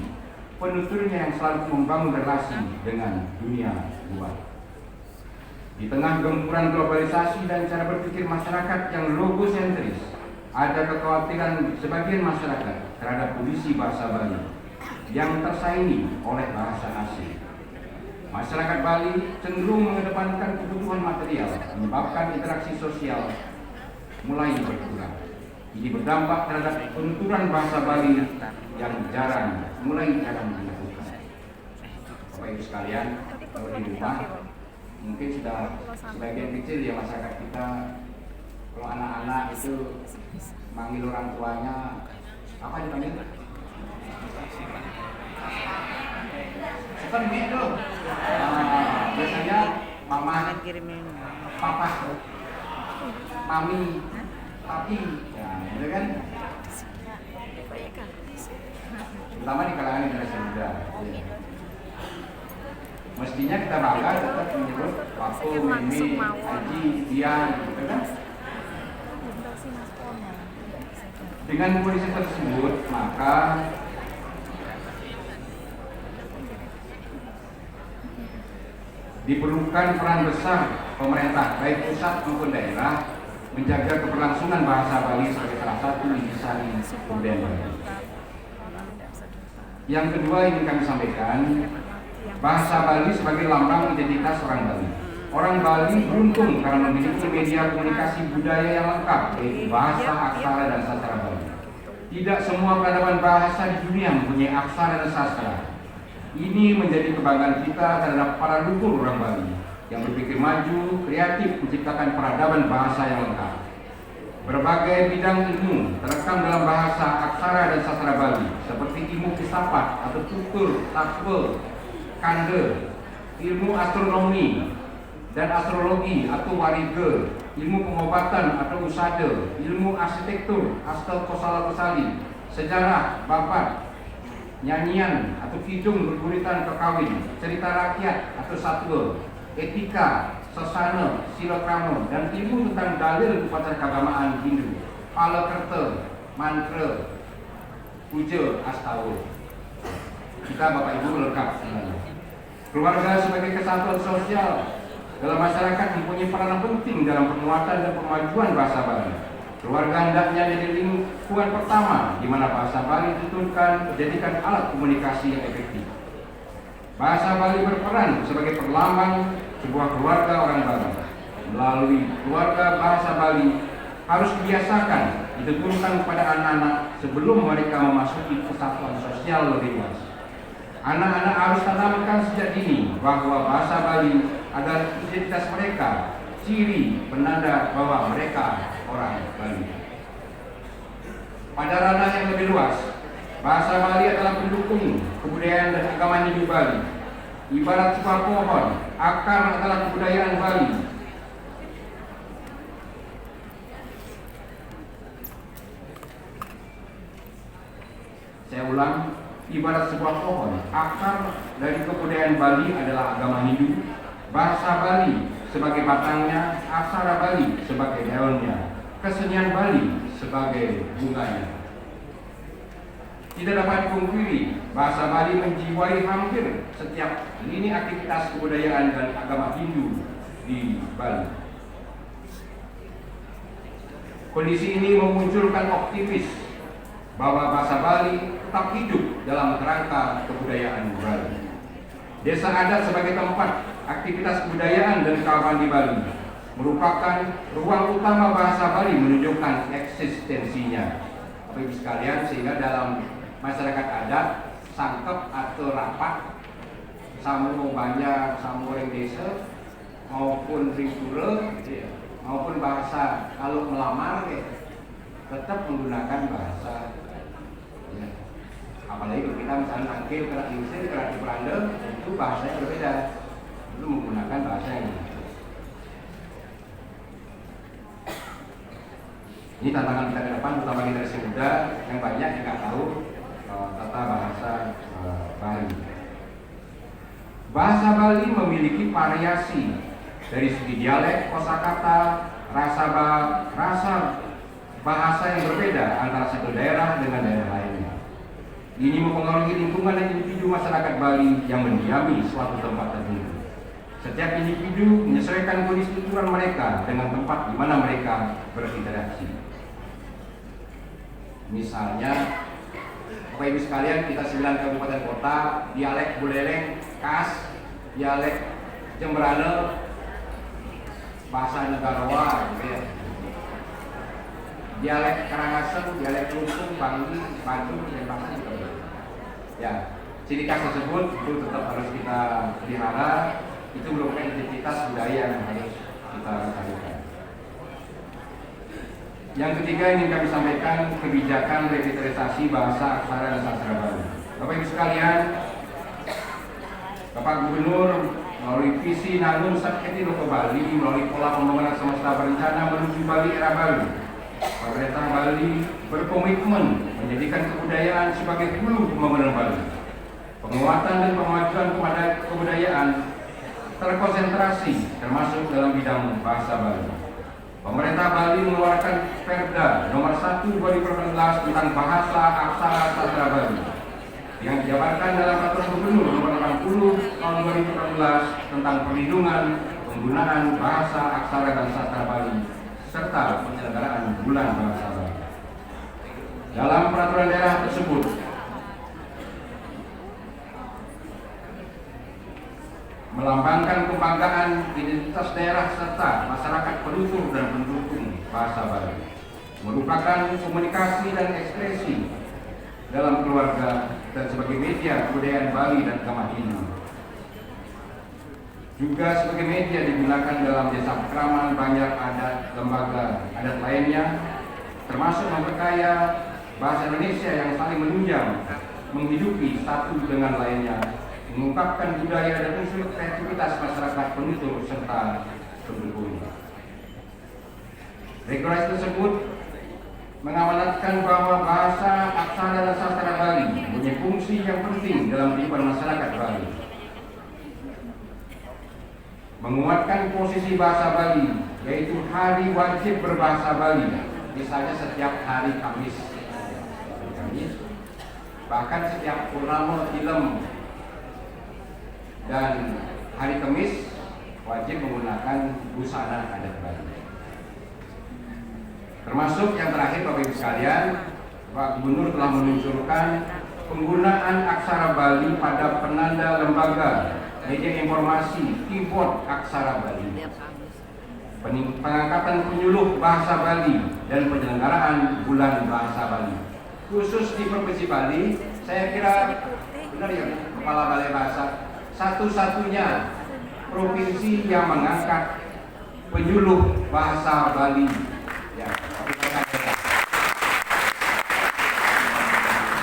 penuturnya yang selalu membangun relasi dengan dunia luar. Di tengah gempuran globalisasi dan cara berpikir masyarakat yang logosentris, ada kekhawatiran sebagian masyarakat terhadap kondisi bahasa Bali yang tersaingi oleh bahasa asing. Masyarakat Bali cenderung mengedepankan kebutuhan material, menyebabkan interaksi sosial mulai berkurang. Ini berdampak terhadap penuturan bahasa Bali yang mulai jarang dilakukan. Bapak Ibu sekalian, kalau di rumah mungkin sudah sebagian kecil ya masyarakat kita, kalau anak-anak itu manggil orang tuanya apa dipanggil? Seven itu. Biasanya mama, papa, mami, papi, ya, gitu kan? Terutama di kalangan generasi muda. Ya. Mestinya kita bangga tetap menyebut waktu Mimi, Haji, Dian, gitu kan? Dengan kondisi tersebut, maka diperlukan peran besar pemerintah baik pusat maupun daerah menjaga keberlangsungan bahasa Bali sebagai salah satu lisan kebudayaan Bali. Yang kedua ingin kami sampaikan, bahasa Bali sebagai lambang identitas orang Bali. Orang Bali beruntung karena memiliki media komunikasi budaya yang lengkap, yaitu bahasa, aksara, dan sastra Bali. Tidak semua peradaban bahasa di dunia mempunyai aksara dan sastra. Ini menjadi kebanggaan kita terhadap para luhur orang Bali yang berpikir maju, kreatif, menciptakan peradaban bahasa yang lengkap. Berbagai bidang ilmu terekam dalam bahasa, aksara, dan sastra Bali, seperti ilmu filsafat atau tutur, takwe, kande, ilmu astronomi dan astrologi atau warige, ilmu pengobatan atau usade, ilmu arsitektur atau kosala-kosali, sejarah, babat, nyanyian atau kidung berguritan kekawin, cerita rakyat atau satwa, etika, sasana, silakrama, dan ilmu tentang dalil upacara keagamaan Hindu, palakerta, mantra, puja, astawa. Kita Bapak Ibu lengkap semuanya. Keluarga sebagai kesatuan sosial dalam masyarakat mempunyai peranan penting dalam penguatan dan pemajuan bahasa Bali. Keluarga hendaknya jadi lingkungan pertama di mana bahasa Bali dituturkan dijadikan alat komunikasi yang efektif. Bahasa Bali berperan sebagai perlambang sebuah keluarga orang Bali. Melalui keluarga bahasa Bali harus dibiasakan dituturkan kepada anak-anak sebelum mereka memasuki kesatuan sosial lebih luas. Anak-anak harus tanamkan sejak dini bahwa bahasa Bali adalah identitas mereka, ciri penanda bahwa mereka orang Bali. Pada ranah yang lebih luas, bahasa Bali adalah pendukung kebudayaan dan agama Hindu Bali. Ibarat sebuah pohon, akar adalah kebudayaan Bali. Saya ulang, ibarat sebuah pohon, akar dari kebudayaan Bali adalah agama Hindu, bahasa Bali sebagai batangnya, aksara Bali sebagai daunnya, kesenian Bali sebagai bunganya. Tidak dapat dipungkiri, bahasa Bali menjiwai hampir setiap lini aktivitas kebudayaan dan agama Hindu di Bali. Kondisi ini memunculkan optimis bahwa bahasa Bali tetap hidup dalam kerangka kebudayaan Bali. Desa adat sebagai tempat aktivitas kebudayaan dan keagamaan di Bali merupakan ruang utama bahasa Bali menunjukkan eksistensinya. Bapak Ibu sekalian, sehingga dalam masyarakat adat, sangkep atau rapat, samu banyak, samu orang desa, maupun rikure, maupun bahasa kalau melamar, tetap menggunakan bahasa. Apalagi kalau kita misalnya angkil, kerak lingsir, kerak diperanda, itu bahasanya berbeda. Itu menggunakan bahasa yang ini tantangan kita ke depan, terutama generasi muda yang banyak yang nggak tahu tata bahasa Bali. Bahasa Bali memiliki variasi dari segi dialek, kosakata, rasa bahasa yang berbeda antara satu daerah dengan daerah lainnya. Ini mempengaruhi lingkungan dan individu masyarakat Bali yang mendiami suatu tempat tertentu. Setiap individu menyesuaikan kondisi tuturan mereka dengan tempat di mana mereka berinteraksi. Misalnya, Bapak Ibu sekalian, kita 9 kabupaten kota, dialek Buleleng, khas, dialek Jemberana, bahasa Negarawa, gitu ya. Dialek Karangasem, dialek Lumpung, Bangli, Bandung, dan bahasa juga. Ya, ciri khas tersebut itu tetap harus kita pelihara. Itu merupakan identitas budaya yang harus kita lestarikan. Yang ketiga ingin kami sampaikan kebijakan revitalisasi bahasa, aksara, dan sastra Bali. Bapak Ibu sekalian, Bapak Gubernur melalui visi Nanum Sakti Loko Bali, melalui pola pembangunan semesta berencana menuju Bali era Bali. Pemerintah Bali berkomitmen menjadikan kebudayaan sebagai hulu pembangunan Bali. Penguatan dan pemajuan kebudayaan terkonsentrasi termasuk dalam bidang bahasa Bali. Pemerintah Bali mengeluarkan Perda Nomor 1 2018 tentang Bahasa Aksara Sastra Bali yang dijabarkan dalam Peraturan Gubernur Nomor 80 Tahun 2018 tentang perlindungan penggunaan bahasa aksara dan sastra Bali serta penyelenggaraan Bulan Bahasa Bali. Dalam peraturan daerah tersebut, melambangkan kebanggaan identitas daerah serta masyarakat penutur dan pendukung bahasa Bali, merupakan komunikasi dan ekspresi dalam keluarga dan sebagai media kebudayaan Bali dan Kamahina. Juga sebagai media digunakan dalam desa kekraman banyak adat lembaga adat lainnya, termasuk memperkaya bahasa Indonesia yang saling menunjang, menghidupi satu dengan lainnya, mengungkapkan budaya dan unsur kreativitas masyarakat penutur serta pendukung. Regulasi tersebut mengamanatkan bahwa bahasa aksara dan sastra Bali punya fungsi yang penting dalam kehidupan masyarakat Bali. Menguatkan posisi bahasa Bali, yaitu hari wajib berbahasa Bali, misalnya setiap hari Kamis, bahkan setiap purnama film dan hari Kamis wajib menggunakan busana adat Bali. Termasuk yang terakhir Bapak Ibu sekalian, Pak Gubernur telah menunjukkan penggunaan aksara Bali pada penanda lembaga, media informasi, keyboard aksara Bali, pengangkatan penyuluh bahasa Bali dan penyelenggaraan Bulan Bahasa Bali. Khusus di Provinsi Bali, saya kira benar ya Kepala Balai Bahasa, satu-satunya provinsi yang mengangkat penyuluh bahasa Bali. Ya,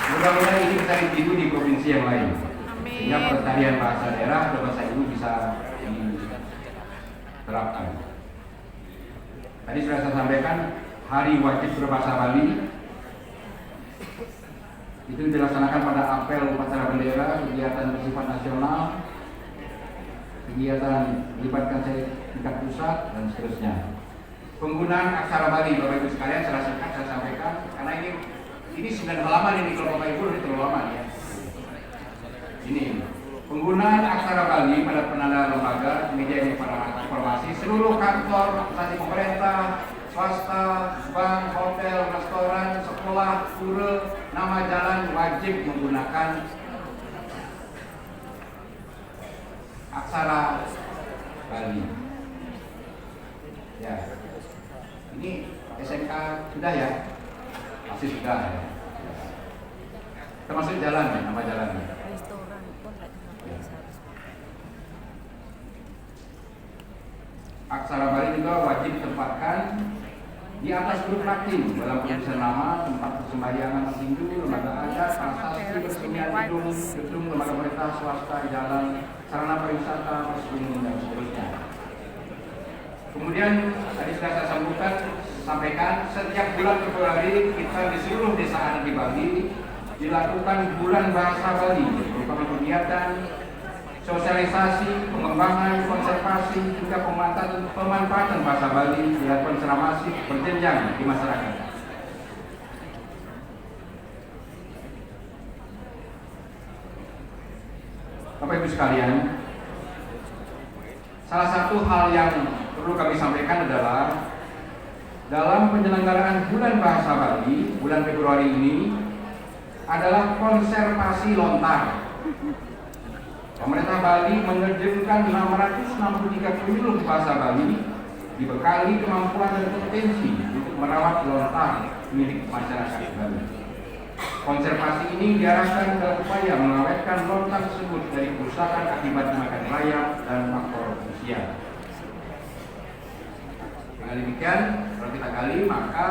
mudah-mudahan ini bisa ditiru di provinsi yang lain, sehingga pelestarian bahasa daerah dan bahasa ibu bisa diterapkan. Tadi sudah saya sampaikan, hari wajib berbahasa Bali itu dilaksanakan pada apel upacara bendera, kegiatan bersifat nasional, kegiatan melibatkan tingkat pusat dan seterusnya. Penggunaan aksara Bali, Bapak Ibu sekalian, secara singkat saya sampaikan karena ini 9 halaman ini, kalau Bapak Ibu ini terlalu lama ya. Ini penggunaan aksara Bali pada penanda lembaga, media informasi, seluruh kantor, instansi pemerintah, swasta, bank, hotel, restoran, sekolah, pura, nama jalan wajib menggunakan aksara Bali. Ya, ini SMK sudah ya, masih sudah ya. Termasuk jalan ya, nama jalannya. Aksara Bali juga wajib ditempatkan di atas huruf Latin dalam penulisan nama, tempat persembahyangan Hindu, lembaga adat, prasasti, persemian gedung, lembaga pemerintah, swasta, jalan, sarana pariwisata, persembunyian dan seterusnya. Kemudian tadi sudah saya sampaikan, setiap bulan Februari kita di seluruh desa adat di Bali dilakukan Bulan Bahasa Bali, merupakan kegiatan sosialisasi, pengembangan, konservasi, hingga pemanfaatan bahasa Bali dilakukan secara masif berjenjang di masyarakat. Bapak Ibu sekalian, salah satu hal yang perlu kami sampaikan adalah dalam penyelenggaraan Bulan Bahasa Bali, bulan Februari ini adalah konservasi lontar. Pemerintah Bali menerjunkan 663 penyuluh bahasa Bali dibekali kemampuan dan kompetensi untuk merawat lontar milik masyarakat Bali. Konservasi ini diarahkan dalam upaya mengawetkan lontar tersebut dari kerusakan akibat dimakan rayap dan faktor usia. Dengan demikian, kalau kita gali, maka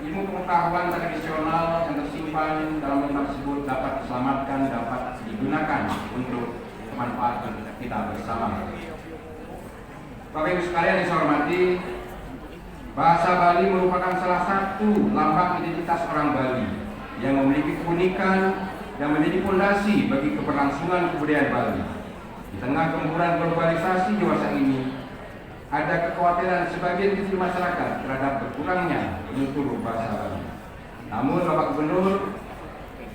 ilmu pengetahuan tradisional yang tersimpan dalam lontar tersebut dapat diselamatkan, dapat digunakan untuk kemanfaatan kita bersama. Bapak Ibu sekalian yang saya hormati, bahasa Bali merupakan salah satu lambang identitas orang Bali yang memiliki keunikan yang menjadi fondasi bagi keberlangsungan kebudayaan Bali. Di tengah gempuran globalisasi di masa ini, ada kekhawatiran sebagian kecil masyarakat terhadap berkurangnya penutur bahasa Bali. Namun Bapak Gubernur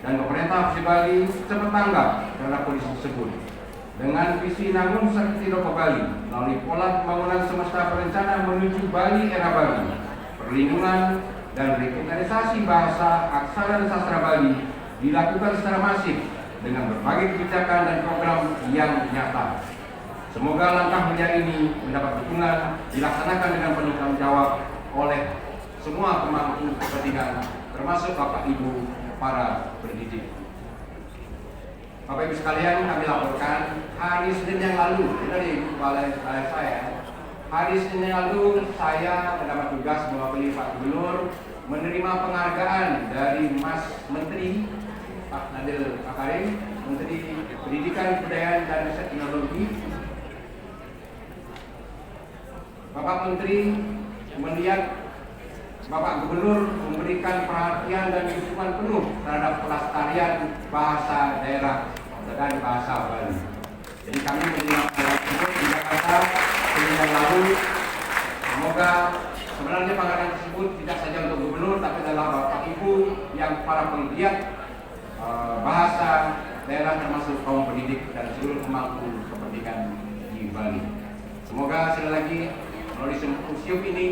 dan pemerintah Provinsi Bali cepat tanggap terhadap kondisi tersebut. Dengan visi Nangun Sakti Doko Bali melalui pola pembangunan semesta berencana menuju Bali era Bali, perlindungan dan revitalisasi bahasa, aksara dan sastra Bali dilakukan secara masif dengan berbagai kebijakan dan program yang nyata. Semoga langkah mulia ini mendapat dukungan dilaksanakan dengan penuh tanggung jawab oleh semua pemangku kepentingan, termasuk Bapak Ibu para pendidik. Bapak Ibu sekalian, kami laporkan hari Senin yang lalu dari balai saya. Hari Senin yang lalu saya mendapat tugas mewakili Pak Gubernur menerima penghargaan dari Mas Menteri Pak Nadil Makarim, Menteri Pendidikan, Kebudayaan dan Riset Teknologi. Bapak Menteri melihat Bapak Gubernur memberikan perhatian dan dukungan penuh terhadap pelestarian bahasa daerah dan bahasa Bali. Jadi kami menerima penghargaan di Jakarta Senin yang lalu. Semoga sebenarnya penghargaan tersebut tidak saja untuk Gubernur, tapi adalah Bapak Ibu yang para penggiat bahasa daerah, termasuk kaum pendidik dan seluruh pemangku kepentingan di Bali. Semoga sekali lagi melalui simposium ini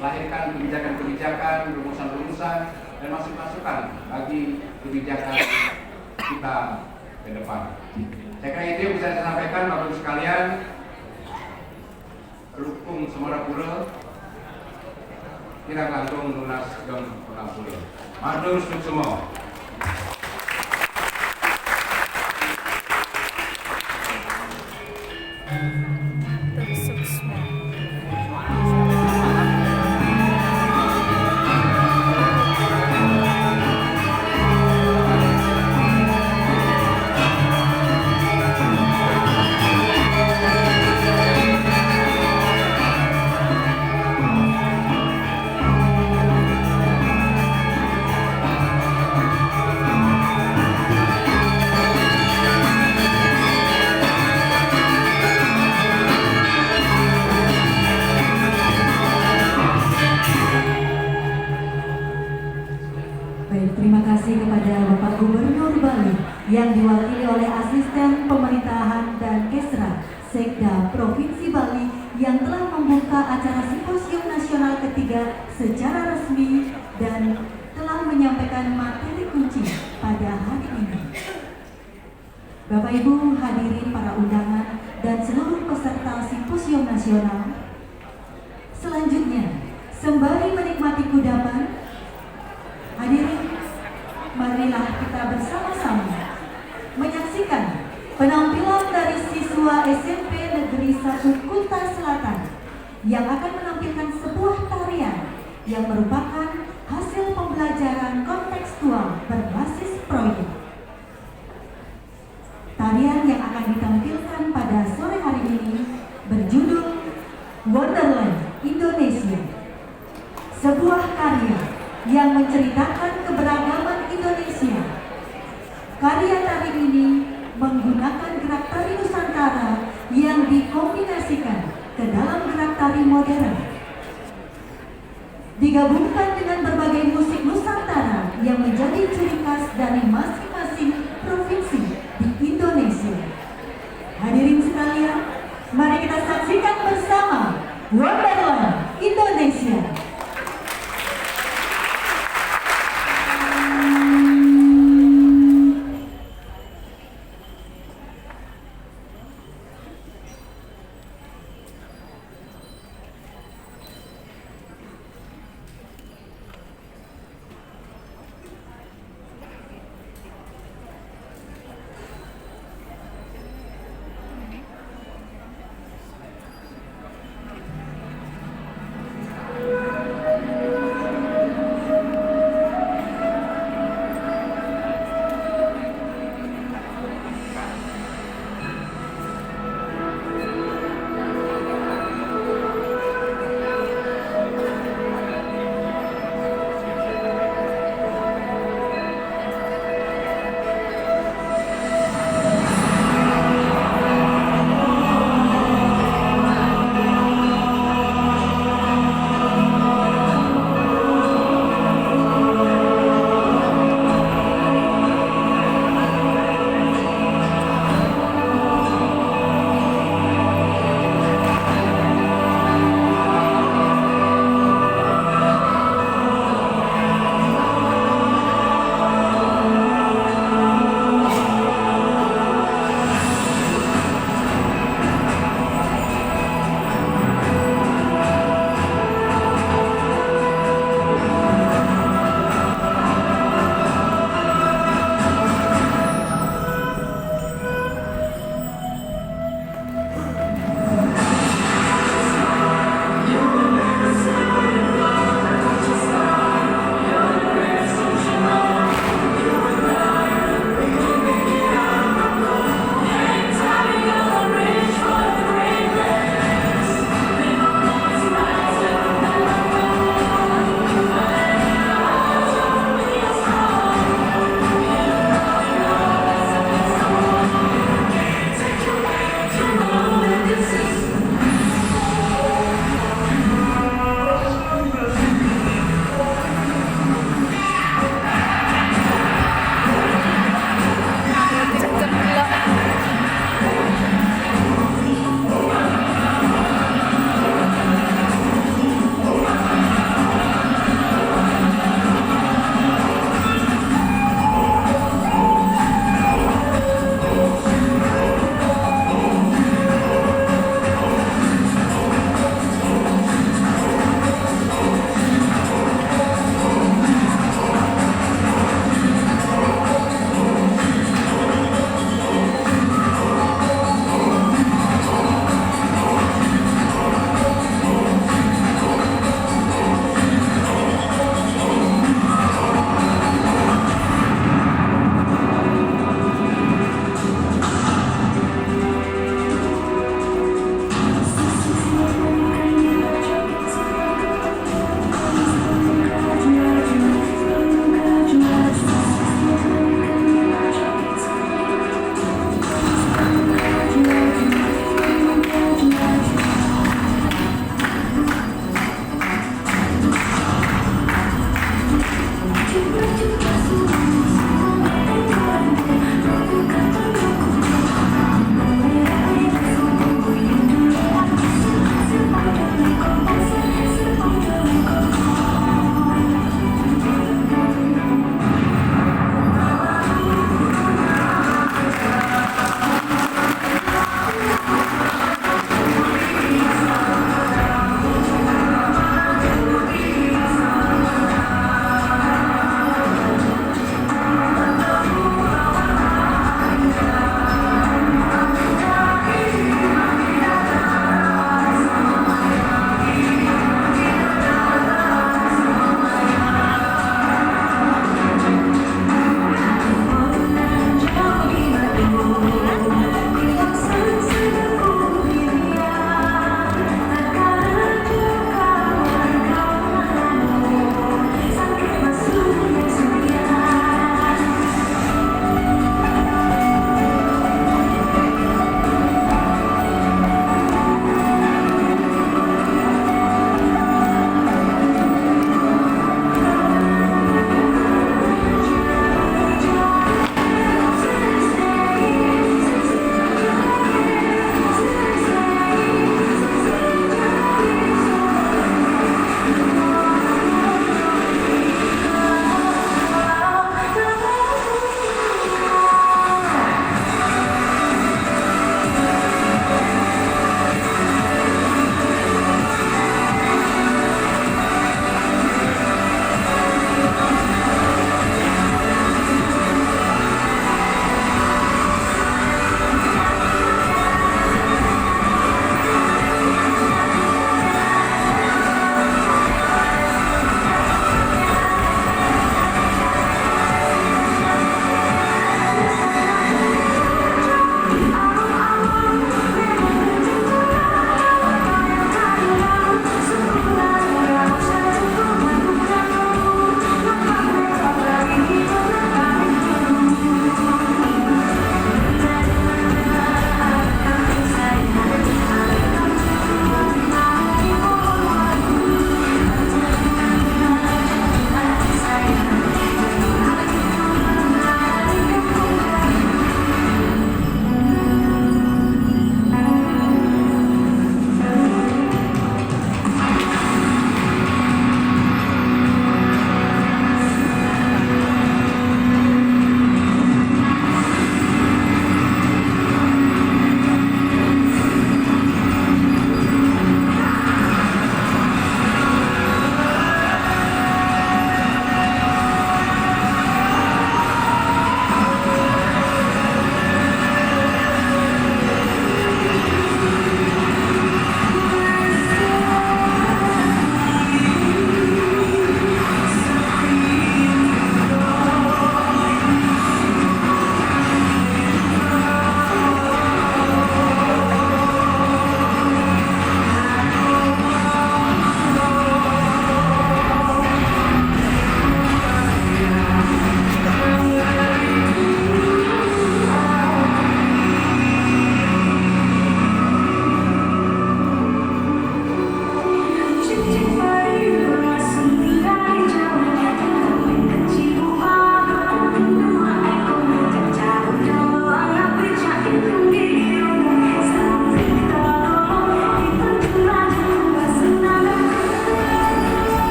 melahirkan kebijakan-kebijakan, rumusan-rumusan dan masukan-masukan bagi kebijakan kita ke depan. Saya kira itu yang bisa saya sampaikan, Bapak Ibu sekalian. Rukung Semarapura, kira gantung lunas dan Pura. Matur suwun semua.
Terima kasih kepada Bapak Gubernur Bali yang diwakili oleh Asisten Pemerintahan dan Kesra Sekda Provinsi Bali yang telah membuka acara Simposium Nasional ketiga secara resmi dan telah menyampaikan materi kunci pada hari ini. Bapak Ibu hadirin para undangan dan seluruh peserta Simposium Nasional, selanjutnya sembari menikmati kudapan, hadirin, marilah kita bersama-sama menyaksikan penampilan dari siswa SMP Negeri 1 Kuta Selatan yang akan menampilkan sebuah tarian yang merupakan hasil pembelajaran kontekstual berbasis proyek. Tarian yang akan ditampilkan pada sore hari ini berjudul Wonderland Indonesia, sebuah karya yang menceritakan keberagaman Indonesia. Karya tari ini menggunakan gerak tari Nusantara yang dikombinasikan ke dalam gerak tari modern. Digabungkan dengan berbagai musik Nusantara yang menjadi ciri khas dari masing-masing provinsi di Indonesia. Hadirin sekalian, mari kita saksikan bersama Wonderland Indonesia.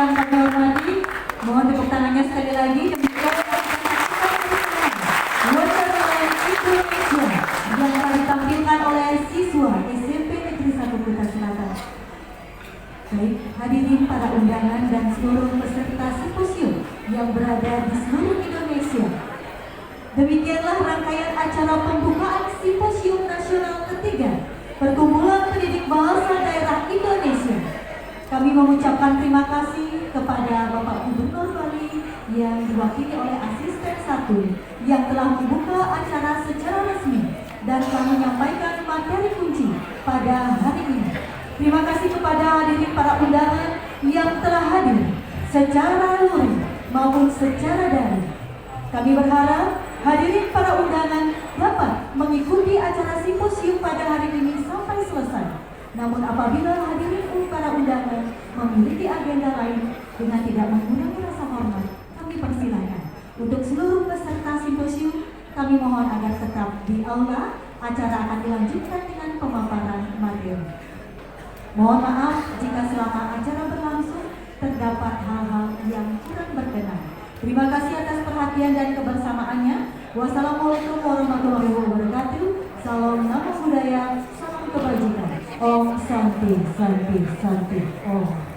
yang kami hormati, mohon tepuk tangannya sekali lagi. Demikian Wonderland Indonesia yang akan ditampilkan oleh siswa SMP Negeri 1 Kuta Selatan. Baik, hadirin para undangan dan seluruh peserta simposium yang berada di seluruh Indonesia. Demikianlah rangkaian acara pembukaan Simposium Nasional ketiga Perkumpulan Pendidik Bahasa Daerah Indonesia. Kami mengucapkan terima kasih kepada Bapak Gubernur Bali yang diwakili oleh Asisten 1 yang telah membuka acara secara resmi dan telah menyampaikan materi kunci pada hari ini. Terima kasih kepada hadirin para undangan yang telah hadir secara luring maupun secara daring. Kami berharap hadirin para undangan dapat mengikuti acara simposium pada hari ini sampai selesai. Namun apabila hadirin para undangan memiliki agenda lain dengan tidak mengurangi rasa hormat, kami persilakan. Untuk seluruh peserta simposium, kami mohon agar tetap di aula. Acara akan dilanjutkan dengan pemaparan materi. Mohon maaf jika selama acara berlangsung terdapat hal-hal yang kurang berkenan. Terima kasih atas perhatian dan kebersamaannya. Wassalamualaikum warahmatullahi wabarakatuh. Salam nama budaya, salam kebajikan. Om Santi Santi Santi Om.